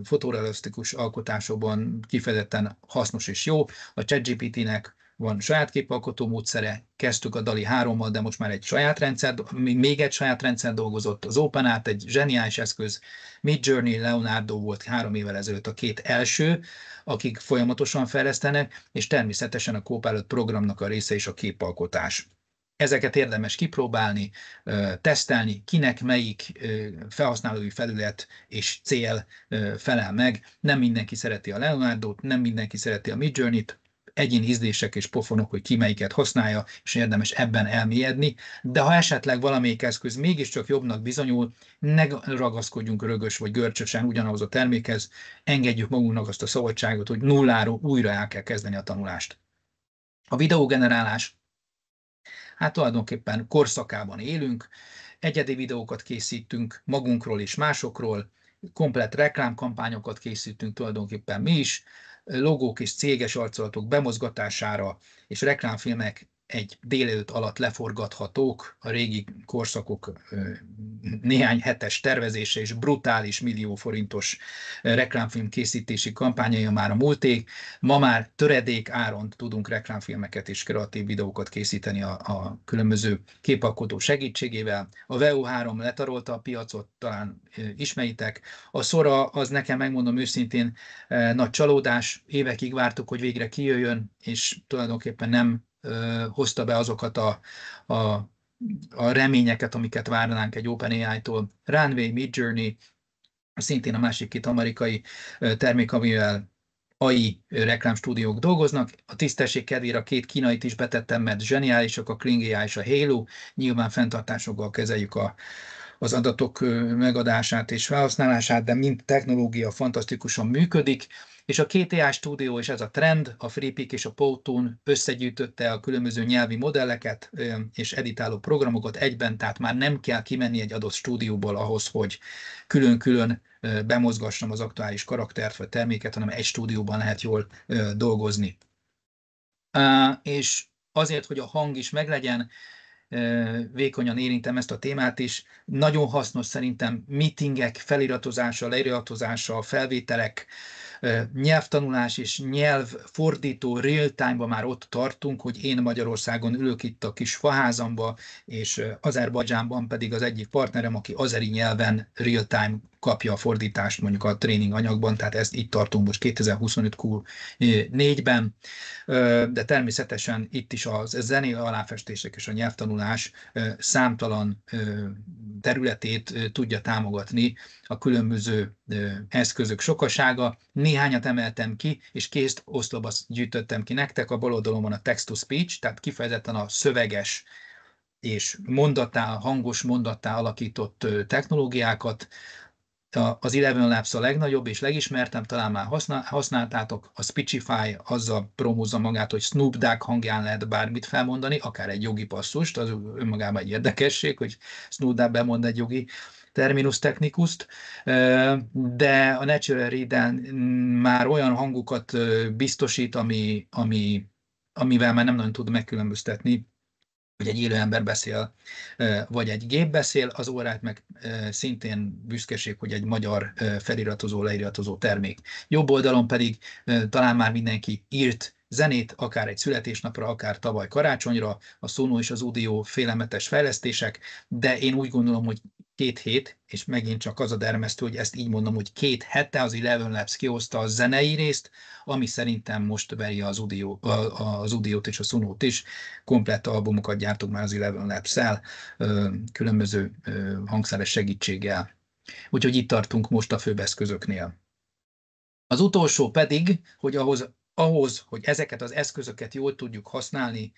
Fotorealisztikus alkotásokban kifejezetten hasznos és jó. A ChatGPT-nek van saját képalkotó módszere, kezdtük a DALL-E 3-mal, de most már még egy saját rendszer dolgozott, az OpenArt egy zseniális eszköz, Midjourney, Leonardo volt 3 évvel ezelőtt a 2 első, akik folyamatosan fejlesztenek, és természetesen a Copilot programnak a része is a képalkotás. Ezeket érdemes kipróbálni, tesztelni, kinek melyik felhasználói felület és cél felel meg. Nem mindenki szereti a Leonardo-t, nem mindenki szereti a Midjourney-t, egyéni ízlések és pofonok, hogy ki melyiket használja, és érdemes ebben elmélyedni, de ha esetleg valamelyik eszköz mégiscsak jobbnak bizonyul, ne ragaszkodjunk rögös vagy görcsösen ugyanahoz a termékhez, engedjük magunknak azt a szabadságot, hogy nulláról újra el kell kezdeni a tanulást. A videógenerálás, hát tulajdonképpen korszakában élünk, egyedi videókat készítünk magunkról és másokról, komplett reklámkampányokat készítünk tulajdonképpen mi is, logók és céges arculatok bemozgatására, és reklámfilmek egy délelőtt alatt leforgathatók, a régi korszakok néhány hetes tervezése és brutális millió forintos reklámfilm készítési kampányai már a múlté. Ma már töredék áron tudunk reklámfilmeket és kreatív videókat készíteni a különböző képalkotó segítségével. A VEO3 letarolta a piacot, talán ismeritek. A Sora, az nekem, megmondom őszintén, nagy csalódás. Évekig vártuk, hogy végre kijöjjön, és tulajdonképpen nem hozta be azokat a reményeket, amiket várnánk egy OpenAI-tól. Runway, Midjourney, szintén a másik 2 amerikai termék, amivel AI reklámstúdiók dolgoznak. A tisztesség kedvére a 2 kínait is betettem, mert zseniálisak, a Kling AI és a Halo. Nyilván fenntartásokkal kezeljük az adatok megadását és felhasználását, de mind technológia fantasztikusan működik, és a 2 AI stúdió, és ez a trend, a FreePic és a Powtoon összegyűjtötte a különböző nyelvi modelleket és editáló programokat egyben, tehát már nem kell kimenni egy adott stúdióból ahhoz, hogy külön-külön bemozgassam az aktuális karaktert vagy terméket, hanem egy stúdióban lehet jól dolgozni. És azért, hogy a hang is meglegyen, vékonyan érintem ezt a témát is. Nagyon hasznos szerintem meetingek feliratozása, leiratozása, felvételek, nyelvtanulás és nyelvfordító real-time-ban már ott tartunk, hogy én Magyarországon ülök itt a kis faházamba, és Azerbajdzsánban pedig az egyik partnerem, aki azeri nyelven real-time kapja a fordítást mondjuk a tréning anyagban, tehát ezt itt tartunk most 2025 Q4-ben, de természetesen itt is a zenei aláfestések és a nyelvtanulás számtalan területét tudja támogatni a különböző eszközök sokasága. Néhányat emeltem ki, és kész oszlopba gyűjtöttem ki nektek. A bal oldalon van a text-to-speech, tehát kifejezetten a szöveges és hangos mondattá alakított technológiákat. Az Eleven Labs a legnagyobb és legismertebb, talán már használtátok, a Speechify azzal promózza magát, hogy Snoop Dogg hangján lehet bármit felmondani, akár egy jogi passzust, az önmagában egy érdekesség, hogy Snoop Dogg bemond egy jogi terminus technicust, de a Natural Read-en már olyan hangokat biztosít, amivel már nem nagyon tud megkülönböztetni, hogy egy élő ember beszél, vagy egy gép beszél, az órát meg szintén büszkeség, hogy egy magyar feliratozó, leiratozó termék. Jobb oldalon pedig talán már mindenki írt zenét, akár egy születésnapra, akár tavaly karácsonyra, a Sono és az Udio félelmetes fejlesztések, de én úgy gondolom, hogy 2 hét, és megint csak az a dermesztő, hogy ezt így mondom, hogy 2 hete az Eleven Labs kihozta a zenei részt, ami szerintem most veri az Udiót és a Sunót is. Komplett albumokat gyártunk már az Eleven Labs-szel, különböző hangszeres segítséggel. Úgyhogy itt tartunk most a főbb eszközöknél. Az utolsó pedig, hogy ahhoz, hogy ezeket az eszközöket jól tudjuk használni,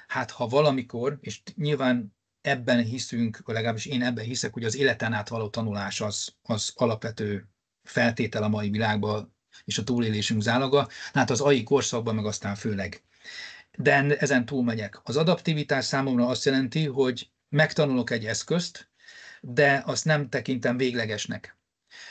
hát ha valamikor, és nyilván ebben hiszünk, legalábbis én ebben hiszek, hogy az életen át való tanulás az alapvető feltétel a mai világban, és a túlélésünk záloga, hát az AI korszakban meg aztán főleg. De ezen túlmegyek. Az adaptivitás számomra azt jelenti, hogy megtanulok egy eszközt, de azt nem tekintem véglegesnek.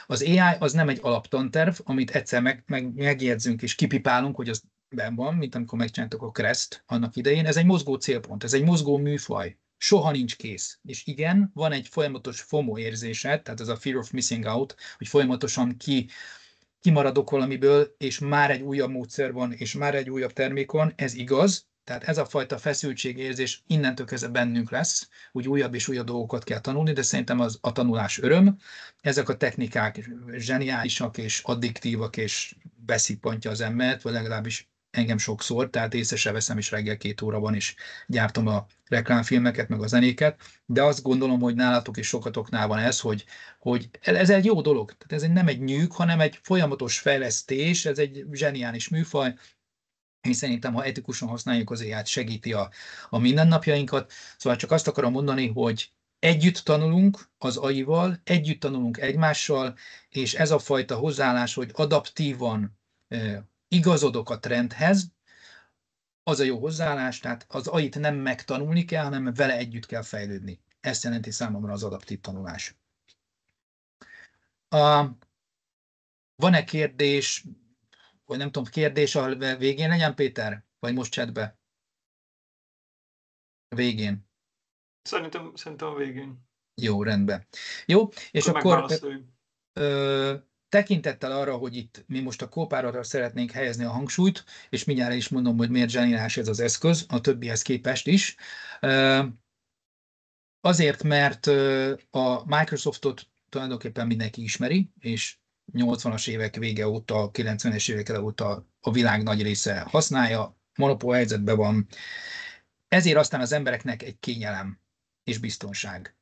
Az AI az nem egy alaptanterv, amit egyszer megjegyzünk és kipipálunk, hogy az benn van, mint amikor megcsináltuk a Crest annak idején. Ez egy mozgó célpont, ez egy mozgó műfaj. Soha nincs kész. És igen, van egy folyamatos FOMO érzésed, tehát ez a fear of missing out, hogy folyamatosan kimaradok valamiből, és már egy újabb módszer van, és már egy újabb termék van, ez igaz. Tehát ez a fajta feszültségérzés innentől kezdve bennünk lesz, úgy újabb és újabb dolgokat kell tanulni, de szerintem a tanulás öröm. Ezek a technikák zseniálisak és addiktívak, és beszippantja az embert, vagy legalábbis engem sokszor, tehát észre se veszem, és reggel 2 óra van, és gyártom a reklámfilmeket, meg a zenéket, de azt gondolom, hogy nálatok és sokatoknál van ez, hogy ez egy jó dolog. Tehát ez nem egy nyűg, hanem egy folyamatos fejlesztés, ez egy zseniális műfaj, és szerintem, ha etikusan használjuk az AI-t, segíti a mindennapjainkat. Szóval csak azt akarom mondani, hogy együtt tanulunk az AI-val, együtt tanulunk egymással, és ez a fajta hozzáállás, hogy adaptívan igazodok a trendhez, az a jó hozzáállás, tehát az AI-t nem megtanulni kell, hanem vele együtt kell fejlődni. Ezt jelenti számomra az adaptív tanulás. Van-e kérdés, vagy nem tudom, kérdés a végén legyen, Péter? Vagy most chatbe? A végén. Szerintem a végén. Jó, rendben. Jó, és akkor tekintettel arra, hogy itt mi most a Copilot-ra szeretnénk helyezni a hangsúlyt, és mindjárt is mondom, hogy miért zseniális ez az eszköz, a többihez képest is. Azért, mert a Microsoftot tulajdonképpen mindenki ismeri, és 80-as évek vége óta, 90-es évek elejé óta a világ nagy része használja, monopól helyzetben van. Ezért aztán az embereknek egy kényelem és biztonság.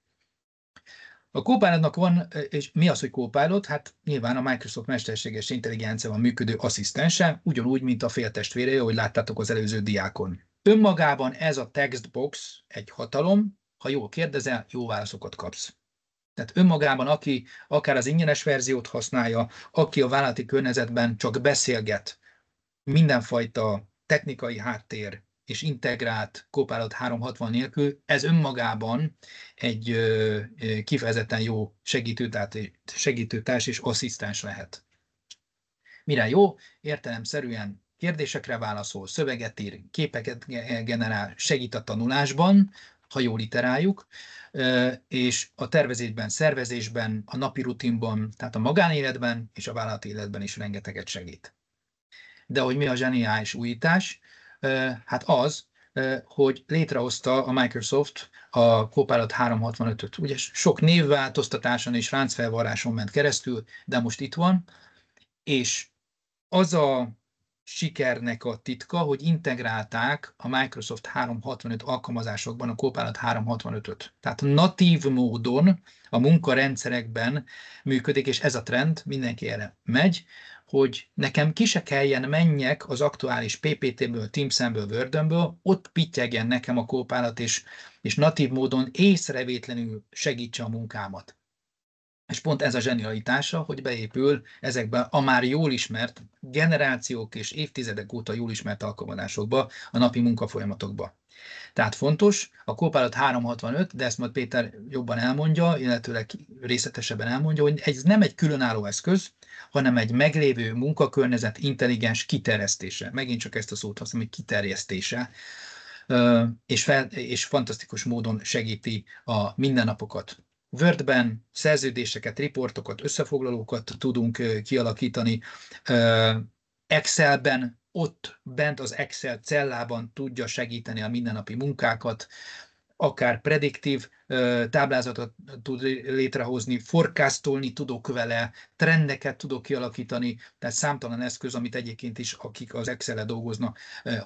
A Copilotnak van, és mi az, hogy Copilot? Hát nyilván a Microsoft mesterséges intelligenciával működő asszisztense, ugyanúgy, mint a féltestvére, ahogy láttátok az előző diákon. Önmagában ez a textbox egy hatalom, ha jól kérdezel, jó válaszokat kapsz. Tehát önmagában, aki akár az ingyenes verziót használja, aki a vállalati környezetben csak beszélget, mindenfajta technikai háttér és integrált Copilot 360 nélkül, ez önmagában egy kifejezetten jó segítőtárs és asszisztens lehet. Mire jó? Értelemszerűen kérdésekre válaszol, szöveget ír, képeket generál, segít a tanulásban, ha jól iteráljuk, és a tervezésben, szervezésben, a napi rutinban, tehát a magánéletben és a vállalati életben is rengeteget segít. De hogy mi a zseniális újítás? Hát az, hogy létrehozta a Microsoft a Copilot 365-öt. Ugye sok névváltoztatáson és ráncfelvarráson ment keresztül, de most itt van, és az a sikernek a titka, hogy integrálták a Microsoft 365 alkalmazásokban a Copilot 365-öt. Tehát natív módon a munkarendszerekben működik, és ez a trend, mindenki erre megy, hogy nekem ki se kelljen menjek az aktuális PPT-ből, Teams-ből, Word-ből, ott pittyegjen nekem a Copilot, és natív módon észrevétlenül segítse a munkámat. És pont ez a zsenialitása, hogy beépül ezekbe a már jól ismert, generációk és évtizedek óta jól ismert alkalmazásokba, a napi munkafolyamatokba. Tehát fontos, a Copilot 365, de ezt majd Péter jobban elmondja, illetőleg részletesebben elmondja, hogy ez nem egy különálló eszköz, hanem egy meglévő munkakörnyezet intelligens kiterjesztése. Megint csak ezt a szót használom, hogy kiterjesztése, és fantasztikus módon segíti a mindennapokat. Wordben szerződéseket, riportokat, összefoglalókat tudunk kialakítani. Excelben, ott bent az Excel cellában tudja segíteni a mindennapi munkákat. akár prediktív táblázatot tud létrehozni, forecastolni tudok vele, trendeket tudok kialakítani, tehát számtalan eszköz, amit egyébként is, akik az Excel-e dolgoznak,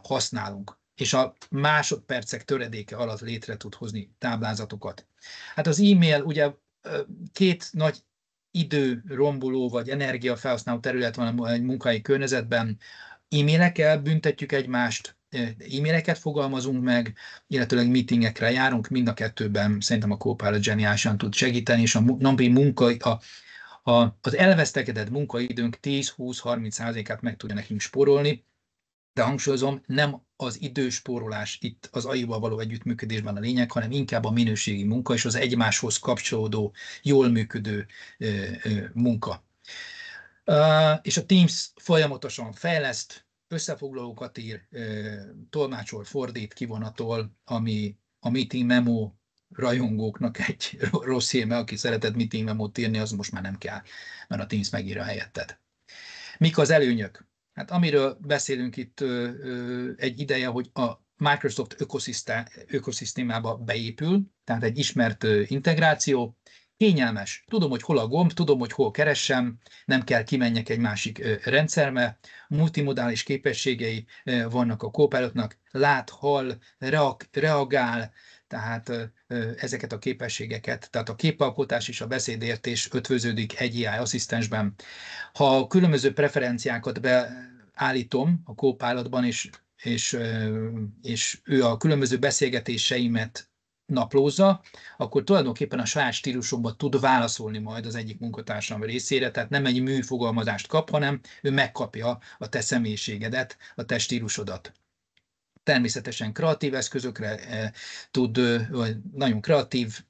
használunk. És a másodpercek töredéke alatt létre tud hozni táblázatokat. Hát az e-mail ugye két nagy időromboló vagy energiafelhasználó terület van egy munkai környezetben. E-mailekkel büntetjük egymást, e-maileket fogalmazunk meg, illetőleg meetingekre járunk, mind a kettőben szerintem a Copilot zseniálisan tud segíteni, és a napi munka, az elvesztegetett munkaidőnk 10-20-30%-át meg tudja nekünk spórolni, de hangsúlyozom, nem az időspórolás itt az AI-val való együttműködésben a lényeg, hanem inkább a minőségi munka és az egymáshoz kapcsolódó, jól működő munka. És a Teams folyamatosan fejleszt, összefoglalókat ír, tolmácsol, fordít, kivonatol, ami a meeting memo rajongóknak egy rossz hírme, aki szeretett meeting memót írni, az most már nem kell, mert a Teams megírja helyetted. Mik az előnyök? Hát amiről beszélünk itt egy ideje, hogy a Microsoft ökoszisztémába beépül, tehát egy ismert integráció, kényelmes. Tudom, hogy hol a gomb, tudom, hogy hol keressem, nem kell kimenjek egy másik rendszerbe. Multimodális képességei vannak a Copilotnak, lát, hall, reagál, tehát ezeket a képességeket, tehát a képalkotás és a beszédértés ötvöződik egy AI asszisztensben. Ha a különböző preferenciákat beállítom a Copilotban, és ő a különböző beszélgetéseimet naplózza, akkor tulajdonképpen a saját stílusomban tud válaszolni majd az egyik munkatársam részére, tehát nem egy műfogalmazást kap, hanem ő megkapja a te személyiségedet, a te stílusodat. Természetesen kreatív eszközökre tud, vagy nagyon kreatív,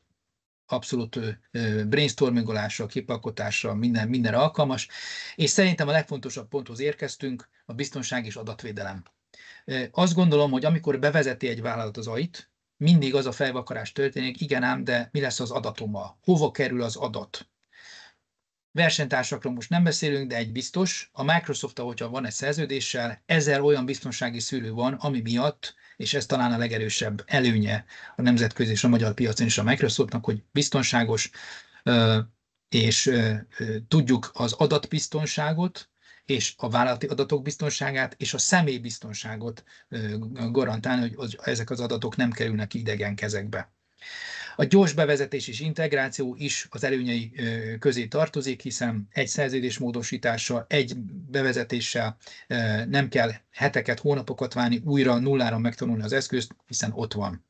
abszolút brainstormingolásra, képalkotásra, mindenre alkalmas, és szerintem a legfontosabb ponthoz érkeztünk, a biztonság és adatvédelem. Azt gondolom, hogy amikor bevezeti egy vállalat az AI-t, mindig az a felvakarás történik, igen ám, de mi lesz az adatommal? Hova kerül az adat? Versenytársakról most nem beszélünk, de egy biztos, a Microsoft-tal, hogyha van egy szerződéssel, 1000 olyan biztonsági szűrő van, ami miatt, és ez talán a legerősebb előnye a nemzetközi és a magyar piacon is a Microsoftnak, hogy biztonságos, és tudjuk az adatbiztonságot, és a vállalati adatok biztonságát, és a személybiztonságot garantálni, hogy ezek az adatok nem kerülnek idegen kezekbe. A gyors bevezetés és integráció is az előnyei közé tartozik, hiszen egy szerződésmódosítással, egy bevezetéssel nem kell heteket, hónapokat várni, újra nullára megtanulni az eszközt, hiszen ott van.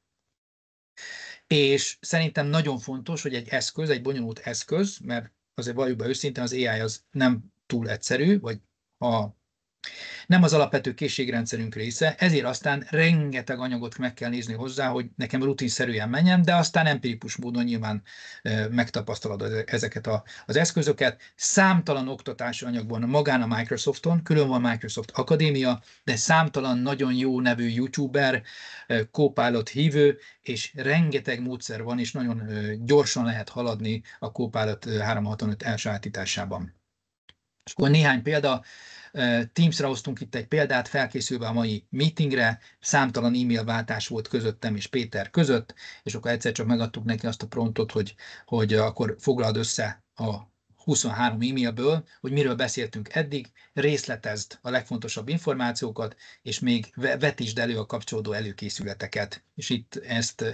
És szerintem nagyon fontos, hogy egy eszköz, egy bonyolult eszköz, mert azért valljuk be őszintén, az AI az nem túl egyszerű, vagy nem az alapvető készségrendszerünk része, ezért aztán rengeteg anyagot meg kell nézni hozzá, hogy nekem rutinszerűen menjen, de aztán empirikus módon nyilván megtapasztalod ezeket az eszközöket. Számtalan oktatási anyagban magán a Microsofton, külön van Microsoft Akadémia, de számtalan nagyon jó nevű YouTuber, Copilot hívő, és rengeteg módszer van, és nagyon gyorsan lehet haladni a Copilot 365 elsajátításában. És akkor néhány példa. Teamsra hoztunk itt egy példát, felkészülve a mai meetingre, számtalan e-mail váltás volt közöttem és Péter között, és akkor egyszer csak megadtuk neki azt a promptot, hogy akkor foglald össze a 23 e-mailből, hogy miről beszéltünk eddig, részletezd a legfontosabb információkat, és még vetítsd elő a kapcsolódó előkészületeket. És itt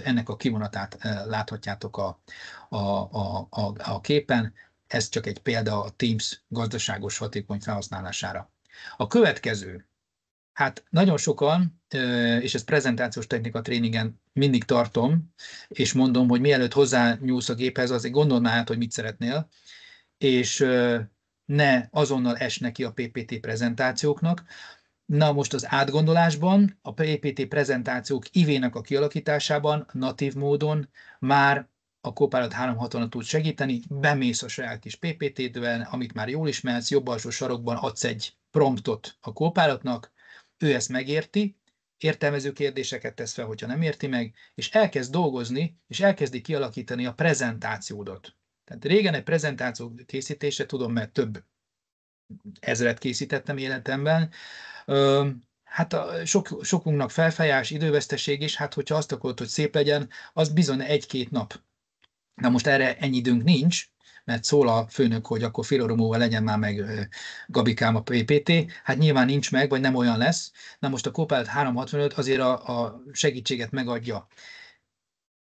ennek a kivonatát láthatjátok a képen. Ez csak egy példa a Teams gazdaságos, hatékony felhasználására. A következő, hát nagyon sokan, és ezt prezentációs technika tréningen mindig tartom, és mondom, hogy mielőtt hozzányúlsz a géphez, azért gondold már át, hogy mit szeretnél, és ne azonnal ess neki a PPT prezentációknak. Na most az átgondolásban, a PPT prezentációk IV-nek a kialakításában, natív módon már a Copilot 360 tud segíteni, bemész a saját kis PPT-ben, amit már jól ismersz, jobb alsó sarokban adsz egy promptot a Copilotnak, ő ezt megérti, értelmező kérdéseket tesz fel, hogyha nem érti meg, és elkezd dolgozni, és elkezdi kialakítani a prezentációdat. Tehát régen egy prezentáció készítése, tudom, mert több ezret készítettem életemben, Hát sokunknak felfájás, időveszteség is, hát hogyha azt akarod, hogy szép legyen, az bizony 1-2 nap. Na most erre ennyi időnk nincs, mert szól a főnök, hogy akkor fél óra múlva legyen már meg Gabikám a PPT, hát nyilván nincs meg, vagy nem olyan lesz. Na most a Copilot 365 azért a segítséget megadja.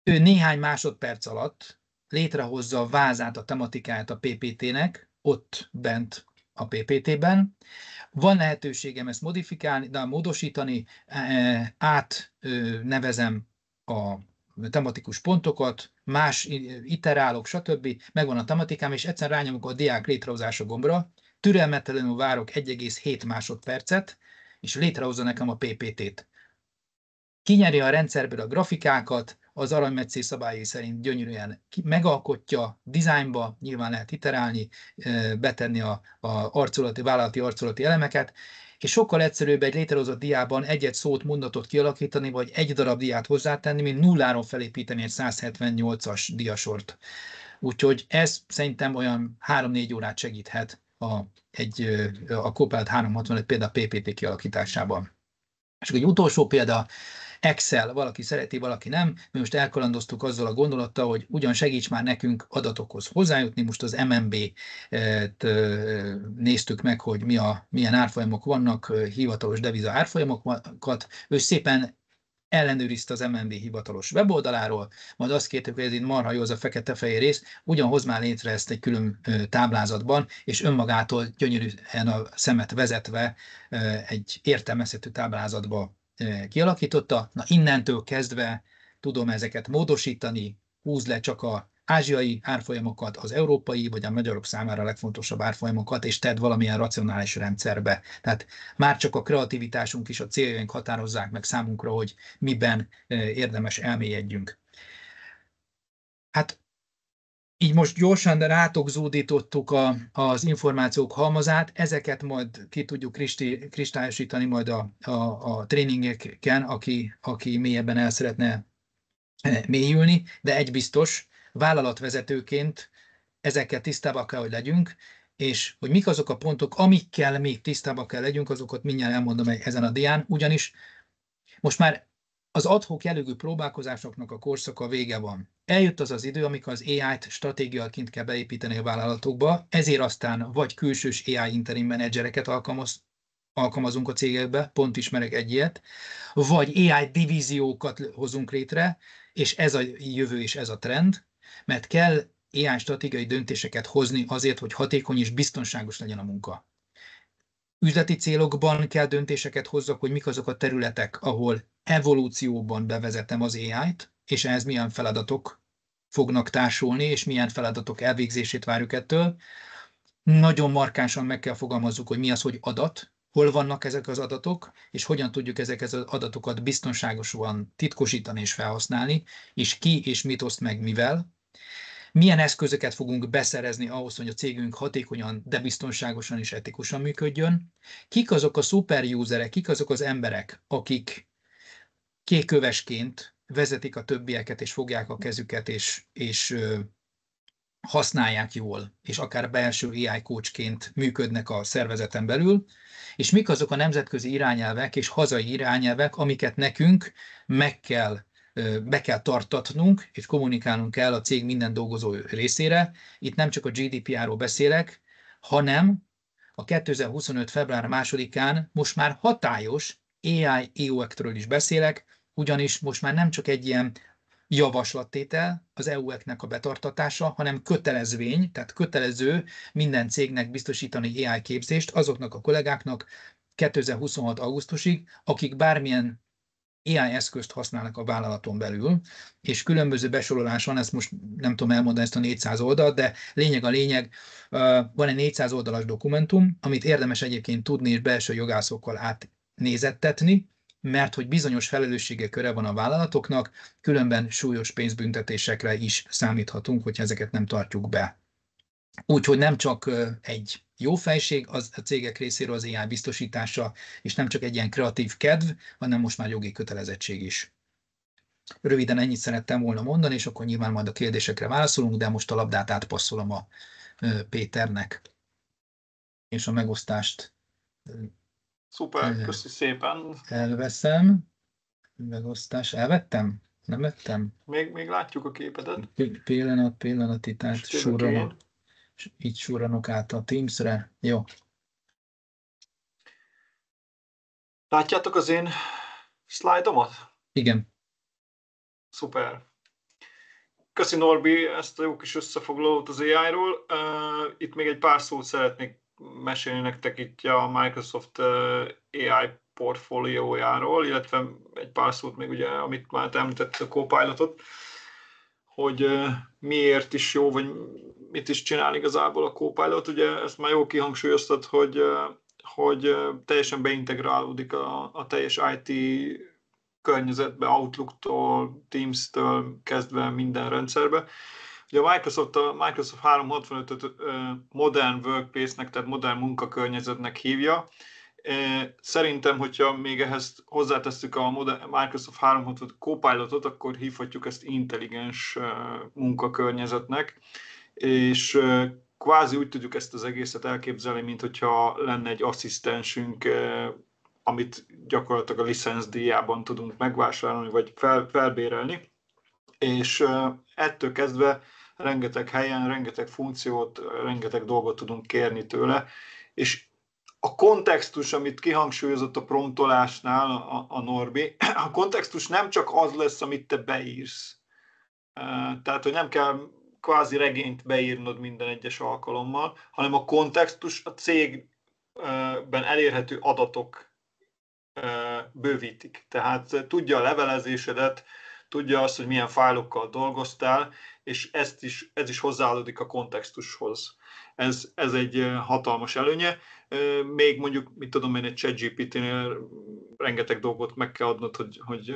Ő néhány másodperc alatt létrehozza a vázát, a tematikáját a PPT-nek, ott bent a PPT-ben. Van lehetőségem ezt modifikálni, de módosítani, átnevezem a tematikus pontokat, más iterálok, stb. Megvan a tematikám, és egyszerűen rányomok a diák létrehozása gombra, türelmetlenül várok 1,7 másodpercet, és létrehozza nekem a PPT-t. Kinyeri a rendszerből a grafikákat, az aranymetszés szabályai szerint gyönyörűen megalkotja, dizájnba nyilván lehet iterálni, betenni a vállalati arculati elemeket, és sokkal egyszerűbb egy létrehozott diában egy-egy szót, mondatot kialakítani, vagy egy darab diát hozzátenni, mint nulláról felépíteni egy 178-as diasort. Úgyhogy ez szerintem olyan 3-4 órát segíthet a Copilot 365 például PPT kialakításában. És egy utolsó példa, Excel, valaki szereti, valaki nem. Mi most elkalandoztuk azzal a gondolattal, hogy ugyan segíts már nekünk adatokhoz hozzájutni. Most az MNB-t néztük meg, hogy milyen árfolyamok vannak, hivatalos deviza árfolyamokat. Ő szépen ellenőrizte az MNB hivatalos weboldaláról, majd azt kértük, hogy ez itt marha jó, az a fekete-fehér rész, ugyan hoz már létre ezt egy külön táblázatban, és önmagától gyönyörűen a szemet vezetve egy értelmezhető táblázatba kialakította. Na innentől kezdve tudom ezeket módosítani, húz le csak az ázsiai árfolyamokat, az európai vagy a magyarok számára a legfontosabb árfolyamokat, és tedd valamilyen racionális rendszerbe. Tehát már csak a kreativitásunk is, a céljaink határozzák meg számunkra, hogy miben érdemes elmélyedjünk. Hát így most gyorsan, de rátok zúdítottuk az információk halmazát, ezeket majd ki tudjuk kristályosítani majd a tréningeken, aki mélyebben el szeretne mélyülni, de egy biztos, vállalatvezetőként ezekkel tisztában kell, hogy legyünk, és hogy mik azok a pontok, amikkel még tisztában kell legyünk, azokat mindjárt elmondom ezen a dián, ugyanis most már az ad-hoc jellegű próbálkozásoknak a korszaka vége van. Eljött az az idő, amikor az AI-t stratégiaként kell beépíteni a vállalatokba, ezért aztán vagy külsős AI interim menedzsereket alkalmazunk a cégekbe, pont ismerek egy ilyet, vagy AI divíziókat hozunk létre, és ez a jövő és ez a trend, mert kell AI stratégiai döntéseket hozni azért, hogy hatékony és biztonságos legyen a munka. Üzleti célokban kell döntéseket hozzak, hogy mik azok a területek, ahol evolúcióban bevezetem az AI-t, és ehhez milyen feladatok fognak társulni, és milyen feladatok elvégzését várjuk ettől. Nagyon markánsan meg kell fogalmazzuk, hogy mi az, hogy adat, hol vannak ezek az adatok, és hogyan tudjuk ezeket az adatokat biztonságosan titkosítani és felhasználni, és ki és mit oszt meg mivel. Milyen eszközöket fogunk beszerezni ahhoz, hogy a cégünk hatékonyan, de biztonságosan és etikusan működjön. Kik azok a szuperuserek, kik azok az emberek, akik kékkövesként vezetik a többieket, és fogják a kezüket, és használják jól, és akár belső AI coachként működnek a szervezeten belül, és mik azok a nemzetközi irányelvek és hazai irányelvek, amiket nekünk be kell tartatnunk, és kommunikálnunk kell a cég minden dolgozó részére. Itt nem csak a GDPR-ról beszélek, hanem a 2025. február 2-án most már hatályos AI EU Act-ről is beszélek, ugyanis most már nem csak egy ilyen javaslattétel az EU-eknek a betartatása, hanem kötelezvény, tehát kötelező minden cégnek biztosítani AI képzést azoknak a kollégáknak 2026. augusztusig, akik bármilyen AI eszközt használnak a vállalaton belül, és különböző besorolás van, ezt most nem tudom elmondani ezt a 400 oldalt, de lényeg a lényeg, van egy 400 oldalas dokumentum, amit érdemes egyébként tudni és belső jogászokkal átnézettetni, mert hogy bizonyos felelőssége köre van a vállalatoknak, különben súlyos pénzbüntetésekre is számíthatunk, hogyha ezeket nem tartjuk be. Úgyhogy nem csak egy jó fejség a cégek részéről az AI biztosítása, és nem csak egy ilyen kreatív kedv, hanem most már jogi kötelezettség is. Röviden ennyit szerettem volna mondani, és akkor nyilván majd a kérdésekre válaszolunk, de most a labdát átpasszolom a Péternek, és a megosztást Szuper, köszi szépen. Elveszem. Megosztás. Elvettem? Nem vettem? Még látjuk a képedet. Pillanat, itt át Stövök így surranok át a Teams-re. Jó. Látjátok az én szlájdomat? Igen. Szuper. Köszi Norbi ezt a jó kis összefoglalót az AI-ról. Itt még egy pár szót szeretnék mesélni nektek itt a Microsoft AI portfóliójáról, illetve egy pár szót még ugye, amit már említett a Copilotot, hogy miért is jó, vagy mit is csinál igazából a Copilot. Ugye ezt már jól kihangsúlyoztad, hogy teljesen beintegrálódik a teljes IT környezetbe, Outlook-tól, Teams-től kezdve minden rendszerbe. Ugye a Microsoft 365-öt modern workplace-nek, tehát modern munkakörnyezetnek hívja. Szerintem, hogyha még ehhez hozzátesszük a Microsoft 365 Copilotot, akkor hívhatjuk ezt intelligens munkakörnyezetnek, és kvázi úgy tudjuk ezt az egészet elképzelni, mint hogyha lenne egy asszisztensünk, amit gyakorlatilag a licenszdíjában tudunk megvásárolni, vagy felbérelni, és ettől kezdve rengeteg helyen, rengeteg funkciót, rengeteg dolgot tudunk kérni tőle, és a kontextus, amit kihangsúlyozott a promptolásnál a Norbi, a kontextus nem csak az lesz, amit te beírsz. Tehát, hogy nem kell kvázi regényt beírnod minden egyes alkalommal, hanem a kontextus a cégben elérhető adatok bővítik. Tehát tudja a levelezésedet, tudja azt, hogy milyen fájlokkal dolgoztál, és ez is hozzáadódik a kontextushoz. Ez egy hatalmas előnye. Még mondjuk, mit tudom én, egy ChatGPT-nél rengeteg dolgot meg kell adnod, hogy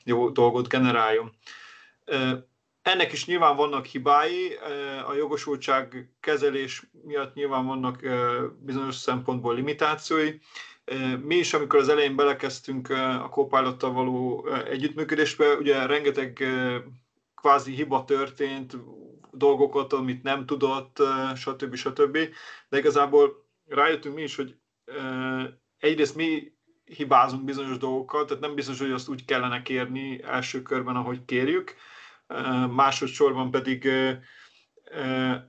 jó dolgot generáljon. Ennek is nyilván vannak hibái, a jogosultság kezelés miatt nyilván vannak bizonyos szempontból limitációi. Mi is, amikor az elején belekezdtünk a Copilottal való együttműködésbe, ugye rengeteg kvázi hiba történt, dolgokat, amit nem tudott, stb. De igazából rájöttünk mi is, hogy egyrészt mi hibázunk bizonyos dolgokkal, tehát nem biztos, hogy azt úgy kellene kérni első körben, ahogy kérjük. Másodszorban pedig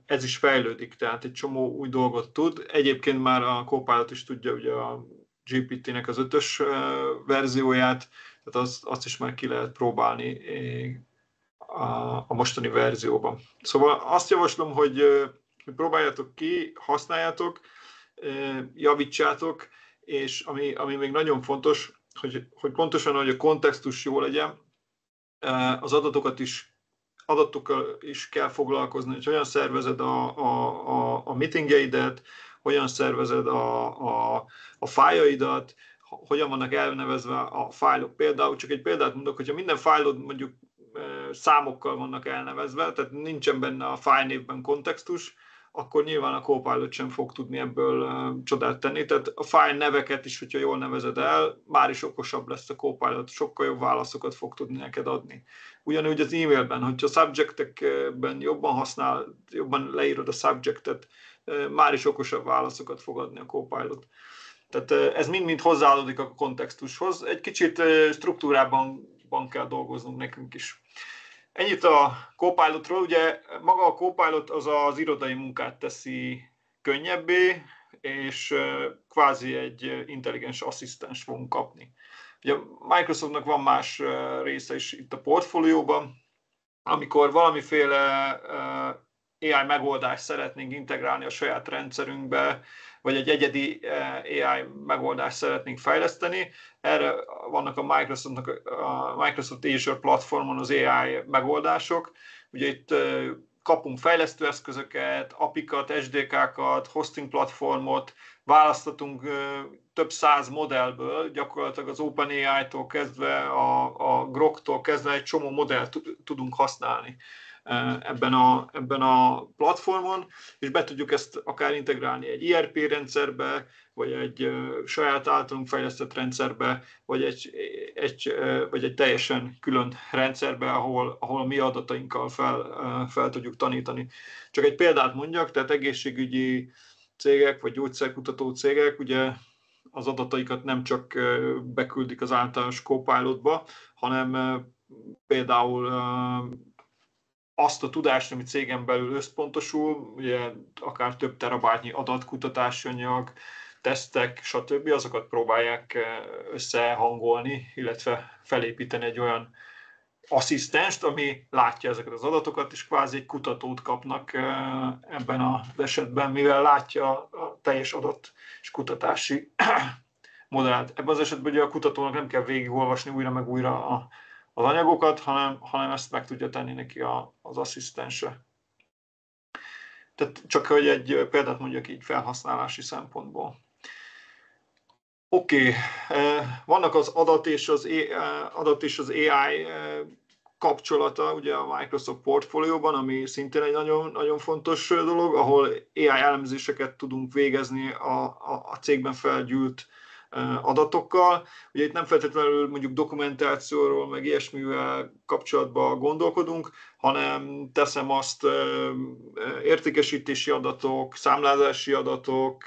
ez is fejlődik, tehát egy csomó új dolgot tud. Egyébként már a Copilot is tudja ugye a GPT-nek az 5-ös verzióját, tehát azt is már ki lehet próbálni a mostani verzióban. Szóval azt javaslom, hogy próbáljátok ki, használjátok, javítsátok, és ami még nagyon fontos, hogy pontosan, hogy a kontextus jó legyen, az adatokkal is kell foglalkozni, hogy hogyan szervezed a meetingjeidet, hogyan szervezed a fájljaidat, hogyan vannak elnevezve a fájlok. Például csak egy példát mondok, hogyha minden fájlod mondjuk számokkal vannak elnevezve, tehát nincsen benne a fájlnévben kontextus, akkor nyilván a Copilot sem fog tudni ebből csodát tenni. Tehát a fájl neveket is, hogyha jól nevezed el, már is okosabb lesz a Copilot, sokkal jobb válaszokat fog tudni neked adni. Ugyanúgy az e-mailben, hogyha a subjectekben jobban leírod a subjectet, már is okosabb válaszokat fog adni a Copilot. Tehát ez mind-mind hozzáadódik a kontextushoz. Egy kicsit struktúrában kell dolgoznunk nekünk is. Ennyit a Copilotról. Ugye maga a Copilot az irodai munkát teszi könnyebbé, és kvázi egy intelligens asszisztens fogunk kapni. Ugye Microsoftnak van más része is itt a portfólióban, amikor valamiféle AI megoldást szeretnénk integrálni a saját rendszerünkbe, vagy egy egyedi AI megoldást szeretnénk fejleszteni. Erre vannak a Microsoft Azure platformon az AI megoldások. Ugye itt kapunk fejlesztőeszközöket, API-kat, SDK-kat, hosting platformot, választatunk több száz modellből, gyakorlatilag az OpenAI-tól kezdve, a Grok-tól kezdve egy csomó modellt tudunk használni ebben a platformon, és be tudjuk ezt akár integrálni egy ERP rendszerbe, vagy egy saját általunk fejlesztett rendszerbe, vagy egy teljesen külön rendszerbe, ahol mi adatainkkal fel tudjuk tanítani. Csak egy példát mondjak, tehát egészségügyi cégek, vagy gyógyszerkutató cégek, ugye az adataikat nem csak beküldik az általános Copilotba, hanem például azt a tudást, ami cégen belül összpontosul, ugye akár több terabájtnyi adatkutatási anyag, tesztek, stb. Azokat próbálják összehangolni, illetve felépíteni egy olyan asszisztenst, ami látja ezeket az adatokat, és kvázi egy kutatót kapnak ebben az esetben, mivel látja a teljes adat és kutatási modellt. Ebben az esetben ugye a kutatónak nem kell végigolvasni újra meg újra az anyagokat, hanem ezt meg tudja tenni neki az asszisztense. Tehát csak hogy egy példát mondjak így felhasználási szempontból. Oké, vannak az adat és az AI kapcsolata ugye a Microsoft portfólióban, ami szintén egy nagyon, nagyon fontos dolog, ahol AI elemzéseket tudunk végezni a cégben felgyűlt adatokkal. Ugye itt nem feltétlenül mondjuk dokumentációról, meg ilyesmivel kapcsolatban gondolkodunk, hanem teszem azt értékesítési adatok, számlázási adatok,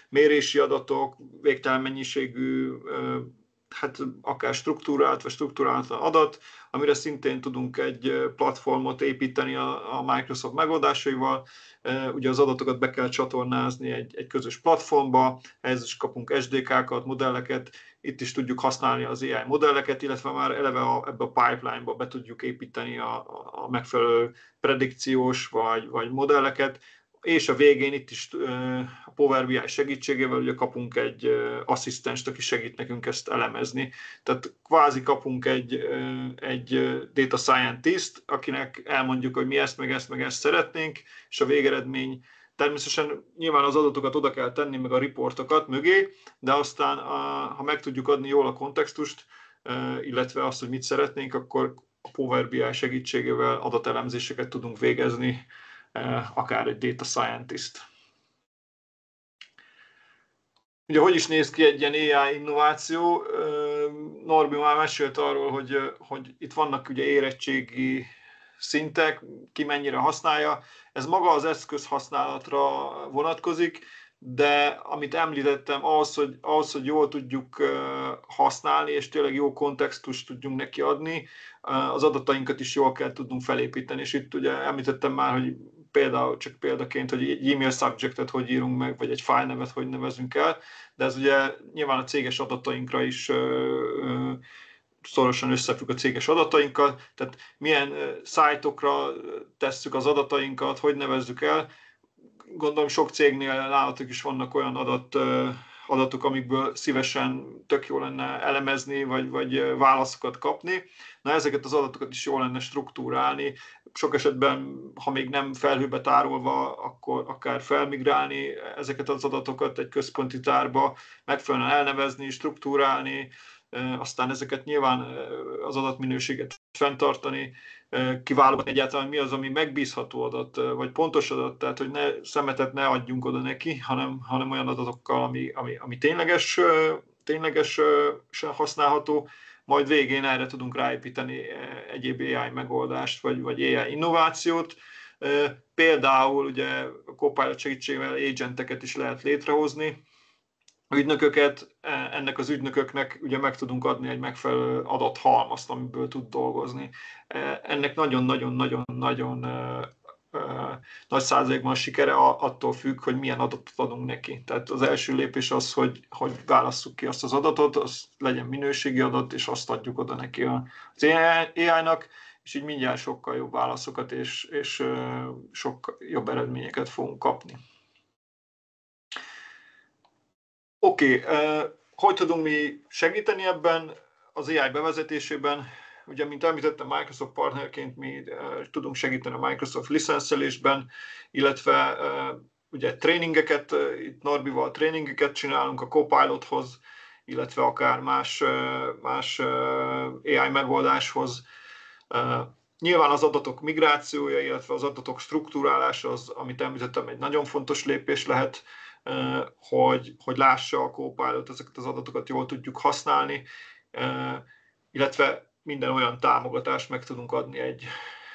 mérési adatok, végtelen mennyiségű, hát akár struktúrált vagy struktúrálatlan adat, amire szintén tudunk egy platformot építeni a Microsoft megoldásaival. Ugye az adatokat be kell csatornázni egy közös platformba, ehhez is kapunk SDK-kat, modelleket, itt is tudjuk használni az AI modelleket, illetve már eleve ebbe a pipeline-ba be tudjuk építeni a megfelelő predikciós vagy modelleket, és a végén itt is a Power BI segítségével ugye kapunk egy asszisztenst, aki segít nekünk ezt elemezni. Tehát kvázi kapunk egy data scientist, akinek elmondjuk, hogy mi ezt, meg ezt, meg ezt szeretnénk, és a végeredmény természetesen nyilván az adatokat oda kell tenni, meg a riportokat mögé, de aztán ha meg tudjuk adni jól a kontextust, illetve azt, hogy mit szeretnénk, akkor a Power BI segítségével adatelemzéseket tudunk végezni, akár egy data scientist. Ugye hogy is néz ki egy ilyen AI innováció? Norbi már mesélt arról, hogy itt vannak ugye érettségi szintek, ki mennyire használja. Ez maga az eszköz használatra vonatkozik, de amit említettem, ahhoz, hogy jól tudjuk használni, és tényleg jó kontextust tudjunk neki adni, az adatainkat is jól kell tudnunk felépíteni. És itt ugye említettem már, hogy csak példaként, hogy egy e-mail subjectet hogy írunk meg, vagy egy file nevet hogy nevezünk el, de ez ugye nyilván a céges adatainkra is szorosan összefügg a céges adatainkkal, tehát milyen szájtokra tesszük az adatainkat, hogy nevezzük el. Gondolom sok cégnél nálatok is vannak olyan adatok, amikből szívesen tök jó lenne elemezni, vagy válaszokat kapni. Na, ezeket az adatokat is jól lenne struktúrálni. Sok esetben, ha még nem felhőbe tárolva, akkor akár felmigrálni ezeket az adatokat egy központi tárba, megfelelően elnevezni, struktúrálni, aztán ezeket nyilván az adatminőséget fenntartani, kiválogatni egyáltalán mi az, ami megbízható adat, vagy pontos adat, tehát hogy szemetet ne adjunk oda neki, hanem olyan adatokkal, ami ténylegesen használható, majd végén erre tudunk ráépíteni egyéb AI megoldást, vagy AI innovációt. Például ugye a Copilot segítségével agenteket is lehet létrehozni, ügynököket, ennek az ügynököknek ugye meg tudunk adni egy megfelelő adathalmazt, amiből tud dolgozni. Ennek nagyon-nagyon-nagyon-nagyon nagy százalékban a sikere attól függ, hogy milyen adatot adunk neki. Tehát az első lépés az, hogy válasszuk ki azt az adatot, az legyen minőségi adat, és azt adjuk oda neki az AI-nak, és így mindjárt sokkal jobb válaszokat és sokkal jobb eredményeket fogunk kapni. Oké, hogy tudunk mi segíteni ebben az AI bevezetésében? Ugye, mint említettem, Microsoft partnerként mi tudunk segíteni a Microsoft licenszelésben, illetve ugye tréningeket, itt Norbival tréningeket csinálunk a Copilothoz, illetve akár más AI megoldáshoz. Nyilván az adatok migrációja, illetve az adatok struktúrálása az, amit említettem, egy nagyon fontos lépés lehet, hogy lássa a Copilot, ezeket az adatokat jól tudjuk használni, illetve minden olyan támogatást meg tudunk adni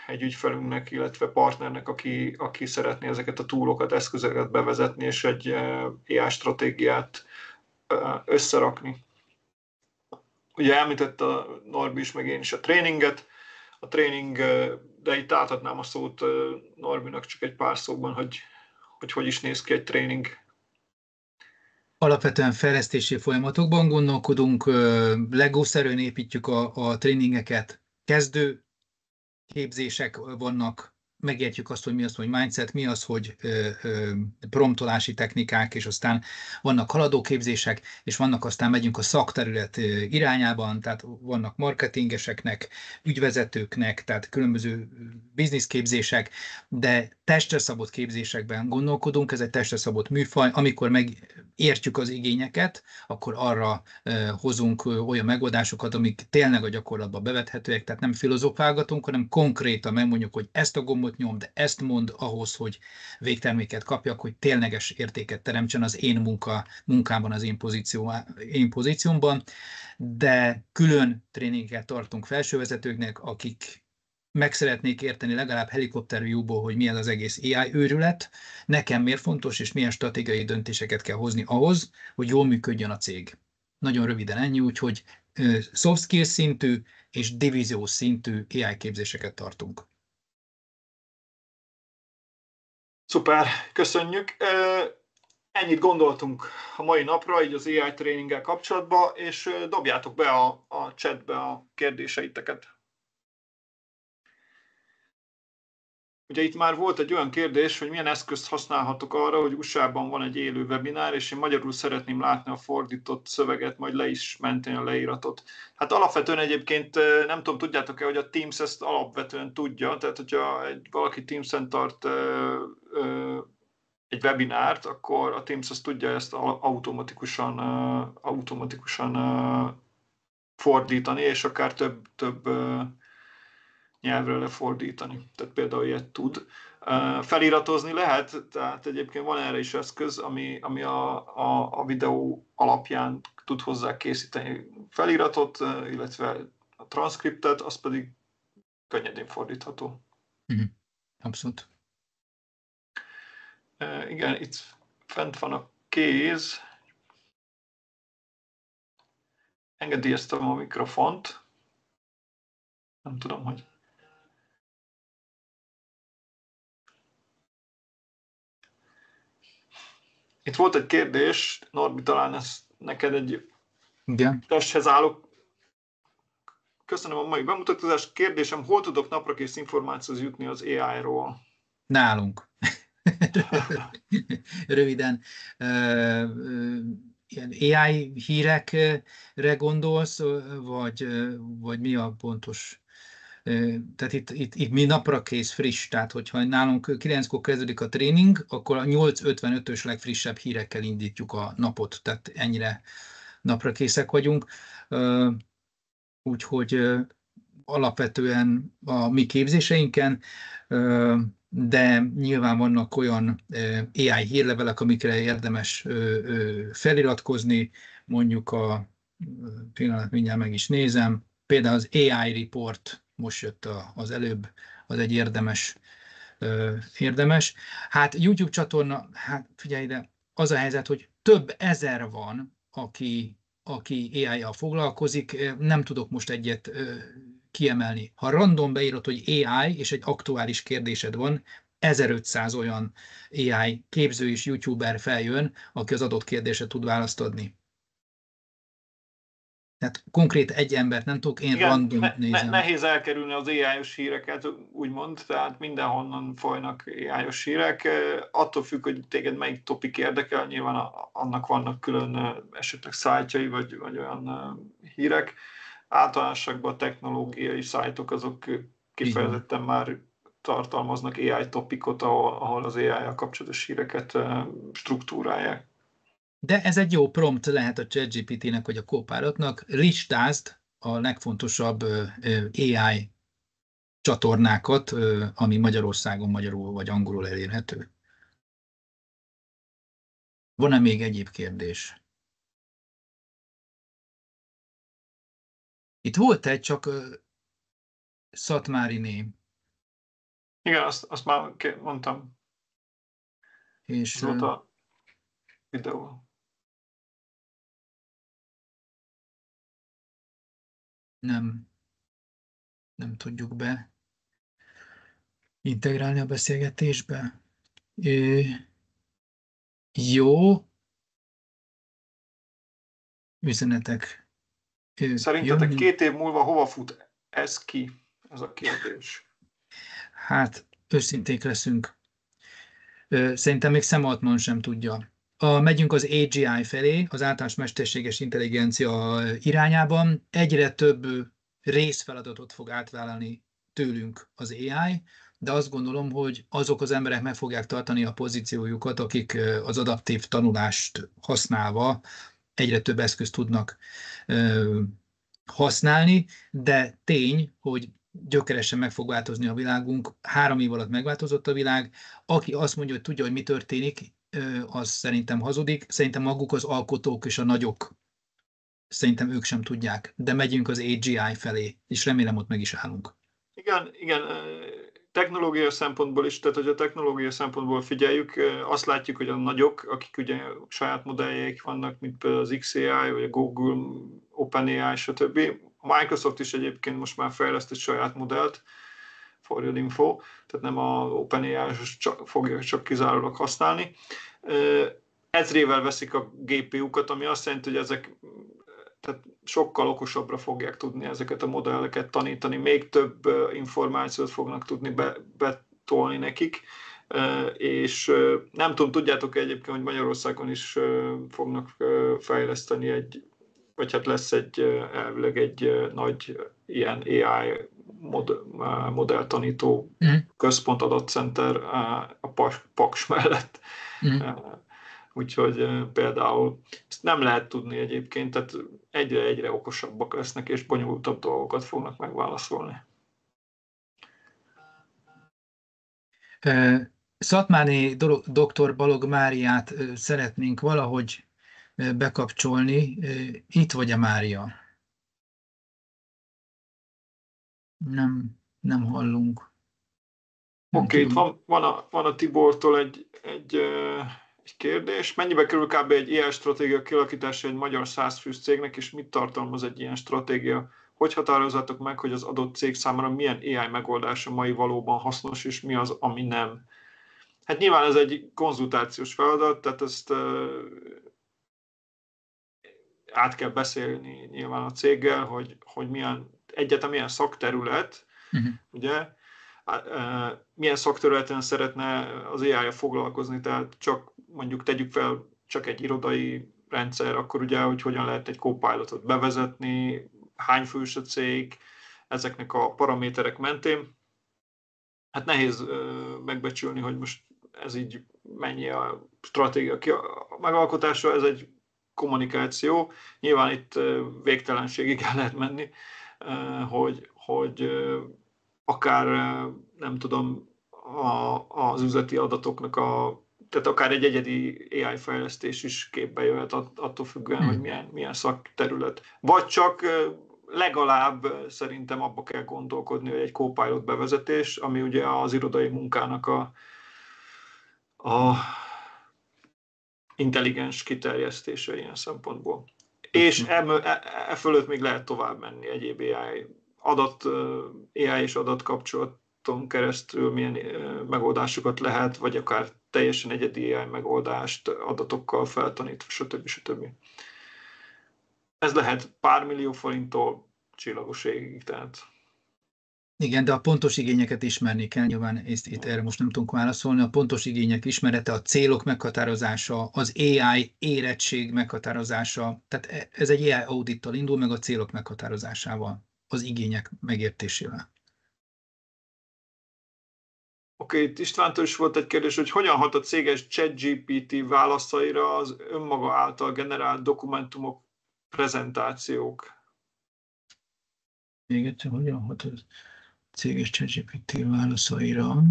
egy ügyfelünknek, illetve partnernek, aki szeretné ezeket a toolokat, eszközöket bevezetni, és egy AI stratégiát összerakni. Ugye említette a Norbi is, meg én is a tréninget. A tréning, de itt átadnám a szót Norbinak csak egy pár szóban, hogy is néz ki egy tréning. Alapvetően fejlesztési folyamatokban gondolkodunk, Lego-szerűen építjük a tréningeket, kezdő képzések vannak, megértjük azt, hogy mi az, hogy mindset, mi az, hogy promptolási technikák, és aztán vannak haladóképzések, és vannak aztán megyünk a szakterület irányában, tehát vannak marketingeseknek, ügyvezetőknek, tehát különböző bizniszképzések, de testre szabott képzésekben gondolkodunk, ez egy testre szabott műfaj, amikor megértjük az igényeket, akkor arra hozunk olyan megoldásokat, amik tényleg a gyakorlatban bevethetőek, tehát nem filozofálgatunk, hanem konkrétan megmondjuk, hogy ezt a gombot nyom, de ezt mond ahhoz, hogy végterméket kapjak, hogy tényleges értéket teremtsen az én munkámban, az én pozíciómban, de külön tréninget tartunk felsővezetőknek, akik meg szeretnék érteni legalább helikopterview-ból, hogy milyen az egész AI őrület, nekem miért fontos, és milyen stratégiai döntéseket kell hozni ahhoz, hogy jól működjön a cég. Nagyon röviden ennyi, úgyhogy soft skills szintű és divíziós szintű AI képzéseket tartunk. Szuper, köszönjük. Ennyit gondoltunk a mai napra, így az AI tréninggel kapcsolatban, és dobjátok be a chatbe a kérdéseiteket. Ugye itt már volt egy olyan kérdés, hogy milyen eszközt használhatok arra, hogy USA-ban van egy élő webinár, és én magyarul szeretném látni a fordított szöveget, majd le is menteni a leíratot. Hát alapvetően egyébként nem tudom, tudjátok-e, hogy a Teams ezt alapvetően tudja, tehát hogyha valaki Teams-en tart egy webinárt, akkor a Teams azt tudja ezt automatikusan fordítani, és akár több nyelvre lefordítani. Tehát például ilyet tud. Feliratozni lehet, tehát egyébként van erre is eszköz, ami a videó alapján tud hozzá készíteni feliratot, illetve a transzkriptet, az pedig könnyedén fordítható. Abszolút. Igen, itt fent van a kéz. Engedélyeztem a mikrofont. Nem tudom, hogy... Itt volt egy kérdés, Norbi, talán ez neked egy testhez állok. Köszönöm a mai bemutatást. Kérdésem, hol tudok naprakész információhoz jutni az AI-ról? Nálunk. Röviden. Ilyen AI hírekre gondolsz, vagy mi a pontos? Tehát itt mi napra kész friss, tehát hogyha nálunk 9-kor kezdődik a tréning, akkor a 8:55-ös legfrissebb hírekkel indítjuk a napot, tehát ennyire napra készek vagyunk. Úgyhogy alapvetően a mi képzéseinken, de nyilván vannak olyan AI hírlevelek, amikre érdemes feliratkozni, mondjuk a pillanat, mindjárt meg is nézem, például az AI Report most jött az előbb, az egy érdemes. Hát YouTube csatorna, hát figyelj ide, az a helyzet, hogy több ezer van, aki AI-jal foglalkozik, nem tudok most egyet kiemelni. Ha random beírod, hogy AI, és egy aktuális kérdésed van, 1500 olyan AI képző és YouTuber feljön, aki az adott kérdésre tud választ adni. Tehát konkrét egy embert nem tudok, én igen, random nézem. Nehéz elkerülni az AI-os híreket, úgymond, tehát mindenhonnan folynak AI-os hírek. Attól függ, hogy téged melyik topik érdekel, nyilván annak vannak külön esetleg szájtjai, vagy olyan hírek. Általánosságban a technológiai szájtok azok kifejezetten már tartalmaznak AI topikot, ahol az AI-jal kapcsolatos híreket struktúrálják. De ez egy jó prompt lehet a ChatGPT-nek vagy a Copilotnak, listázd a legfontosabb AI csatornákat, ami Magyarországon magyarul vagy angolul elérhető. Van-e még egyéb kérdés? Itt volt egy, csak Szatmári név. Igen, azt már mondtam. És az volt a videó. nem tudjuk be integrálni a beszélgetésbe. Jó üzenetek Szerintetek jönni. 2 év múlva hova fut ez ki? Ez a kérdés. Hát őszinték leszünk. Szerintem még Sam Altman sem tudja. Megyünk az AGI felé, az általános mesterséges intelligencia irányában. Egyre több részfeladatot fog átvállalni tőlünk az AI, de azt gondolom, hogy azok az emberek meg fogják tartani a pozíciójukat, akik az adaptív tanulást használva egyre több eszközt tudnak használni, de tény, hogy gyökeresen meg fog változni a világunk. 3 év alatt megváltozott a világ. Aki azt mondja, hogy tudja, hogy mi történik, az szerintem hazudik. Szerintem maguk az alkotók és a nagyok, szerintem ők sem tudják. De megyünk az AGI felé, és remélem ott meg is állunk. Igen, technológia szempontból is, tehát hogy a technológia szempontból figyeljük, azt látjuk, hogy a nagyok, akik ugye saját modelljeik vannak, mint például az XAI, vagy a Google, OpenAI, stb. A Microsoft is egyébként most már fejleszt egy saját modellt, for your info, tehát nem a OpenAI fogja csak kizárólag használni. Ezrével veszik a GPU-kat, ami azt jelenti, hogy ezek tehát sokkal okosabbra fogják tudni ezeket a modelleket tanítani, még több információt fognak tudni betolni nekik, és nem tudom, tudjátok egyébként, hogy Magyarországon is fognak fejleszteni vagy hát lesz elvileg egy nagy ilyen AI modelltanító központ, adatcenter a Paks mellett. Úgyhogy például ezt nem lehet tudni egyébként, tehát egyre okosabbak lesznek, és bonyolultabb dolgokat fognak megválaszolni. Szatmári dr. Balog Máriát szeretnénk valahogy bekapcsolni. Itt vagy a Mária? Nem hallunk. Oké, itt van a Tibortól egy kérdés. Mennyibe kerül kb. Egy AI stratégia kialakítása egy magyar 100 fős cégnek, és mit tartalmaz egy ilyen stratégia? Hogy határozzátok meg, hogy az adott cég számára milyen AI megoldás a mai valóban hasznos, és mi az, ami nem? Hát nyilván ez egy konzultációs feladat, tehát ezt át kell beszélni nyilván a céggel, hogy milyen szakterület, ugye, milyen szakterületen szeretne az AI-ja foglalkozni, tehát csak mondjuk tegyük fel csak egy irodai rendszer, akkor ugye, hogy hogyan lehet egy Copilotot bevezetni, hány fős a cég, ezeknek a paraméterek mentén. Hát nehéz megbecsülni, hogy most ez így mennyi a stratégia megalkotása, ez egy kommunikáció. Nyilván itt végtelenségig el lehet menni, hogy akár nem tudom, az üzleti adatoknak tehát akár egy egyedi AI fejlesztés is képbe jöhet attól függően, hogy milyen szakterület. Vagy csak legalább szerintem abba kell gondolkodni, hogy egy Copilot bevezetés, ami ugye az irodai munkának a intelligens kiterjesztése ilyen szempontból. És e fölött még lehet tovább menni egyéb AI és adatkapcsolaton keresztül milyen megoldásokat lehet, vagy akár teljesen egyedi AI megoldást adatokkal feltanítva, stb. Ez lehet pár millió forinttól csillagos égig, tehát. Igen, de a pontos igényeket ismerni kell, nyilván itt erre most nem tudunk válaszolni. A pontos igények ismerete, a célok meghatározása, az AI érettség meghatározása, tehát ez egy AI audittal indul, meg a célok meghatározásával, az igények megértésével. Oké, itt Istvántól is volt egy kérdés, hogy hogyan hat a céges ChatGPT válaszaira az önmaga által generált dokumentumok, prezentációk? Még egyszer, hogyan hat az céges ChatGPT válaszaira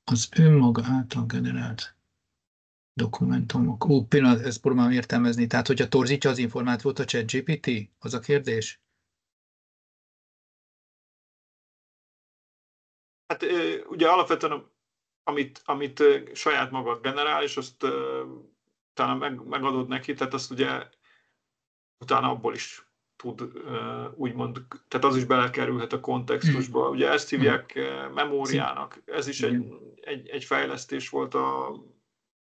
az önmaga által generált dokumentumok. Pillanat, ezt próbálom értelmezni. Tehát, hogyha torzítja az információt a ChatGPT? Az a kérdés? Hát ugye alapvetően, amit saját magad generál, és azt utána megadod neki, tehát azt ugye utána abból is tud úgymond, tehát az is belekerülhet a kontextusba. Ugye ezt hívják memóriának. Ez is egy fejlesztés volt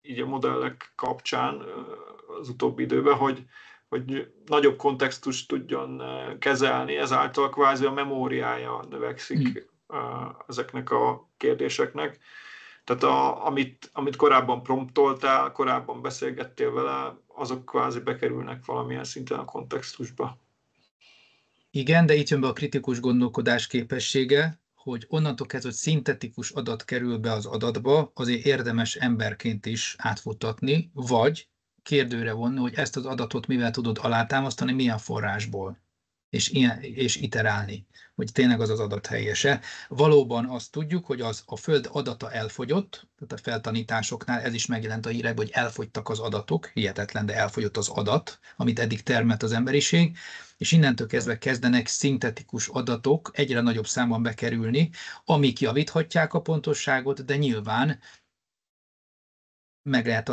így a modellek kapcsán az utóbbi időben, hogy nagyobb kontextust tudjon kezelni, ezáltal kvázi a memóriája növekszik ezeknek a kérdéseknek. Tehát amit korábban promptoltál, korábban beszélgettél vele, azok kvázi bekerülnek valamilyen szinten a kontextusba. Igen, de itt jön be a kritikus gondolkodás képessége, hogy onnantól kezdve, hogy szintetikus adat kerül be az adatba, azért érdemes emberként is átfutatni, vagy kérdőre vonni, hogy ezt az adatot mivel tudod alátámasztani, milyen forrásból, és iterálni, hogy tényleg az adat helyese. Valóban azt tudjuk, hogy a Föld adata elfogyott, tehát a feltanításoknál ez is megjelent a hírekben, hogy elfogytak az adatok, hihetetlen, de elfogyott az adat, amit eddig termelt az emberiség, és innentől kezdve kezdenek szintetikus adatok egyre nagyobb számban bekerülni, amik javíthatják a pontosságot, de nyilván meg lehet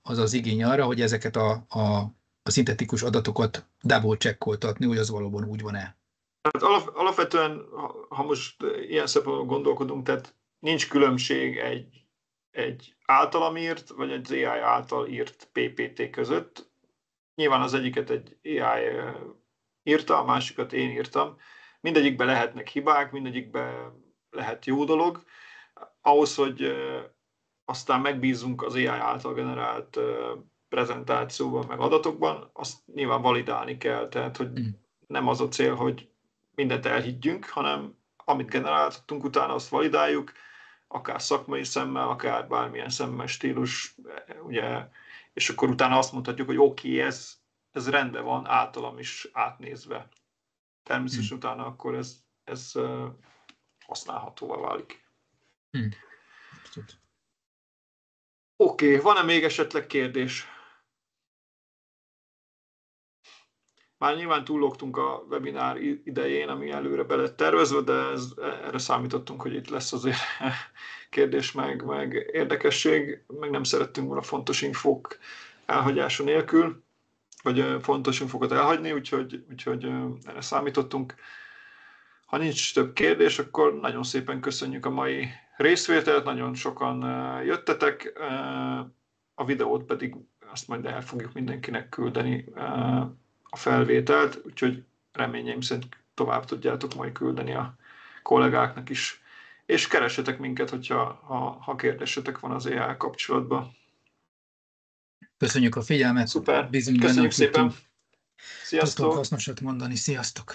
az igény arra, hogy ezeket a szintetikus adatokat double-checkoltatni, hogy az valóban úgy van-e. Alapvetően, ha most ilyen szempontból gondolkodunk, tehát nincs különbség egy általam írt, vagy egy AI által írt PPT között. Nyilván az egyiket egy AI írta, a másikat én írtam. Mindegyikben lehetnek hibák, mindegyikben lehet jó dolog. Ahhoz, hogy aztán megbízunk az AI által generált prezentációban, meg adatokban, azt nyilván validálni kell. Tehát, hogy nem az a cél, hogy mindent elhiggyünk, hanem amit generáltunk utána, azt validáljuk, akár szakmai szemmel, akár bármilyen szemmel, stílus, ugye, és akkor utána azt mondhatjuk, hogy oké, ez rendben van, általam is átnézve. Természetesen utána akkor ez használhatóvá válik. Oké, van-e még esetleg kérdés? Már nyilván túllogtunk a webinár idején, ami előre be lett tervezve, de erre számítottunk, hogy itt lesz azért kérdés meg érdekesség, meg nem szerettünk volna fontos infók elhagyása nélkül, vagy fontos infokat elhagyni, úgyhogy erre számítottunk. Ha nincs több kérdés, akkor nagyon szépen köszönjük a mai részvételt, nagyon sokan jöttetek, a videót pedig azt majd el fogjuk mindenkinek küldeni a felvételt, úgyhogy reményeim szerint tovább tudjátok majd küldeni a kollégáknak is. És keressetek minket, ha kérdésetek van az AI kapcsolatban. Köszönjük a figyelmet. Szuper, Bízunk köszönjük benne, szépen. Sziasztok. Tudtunk hasznosat mondani. Sziasztok.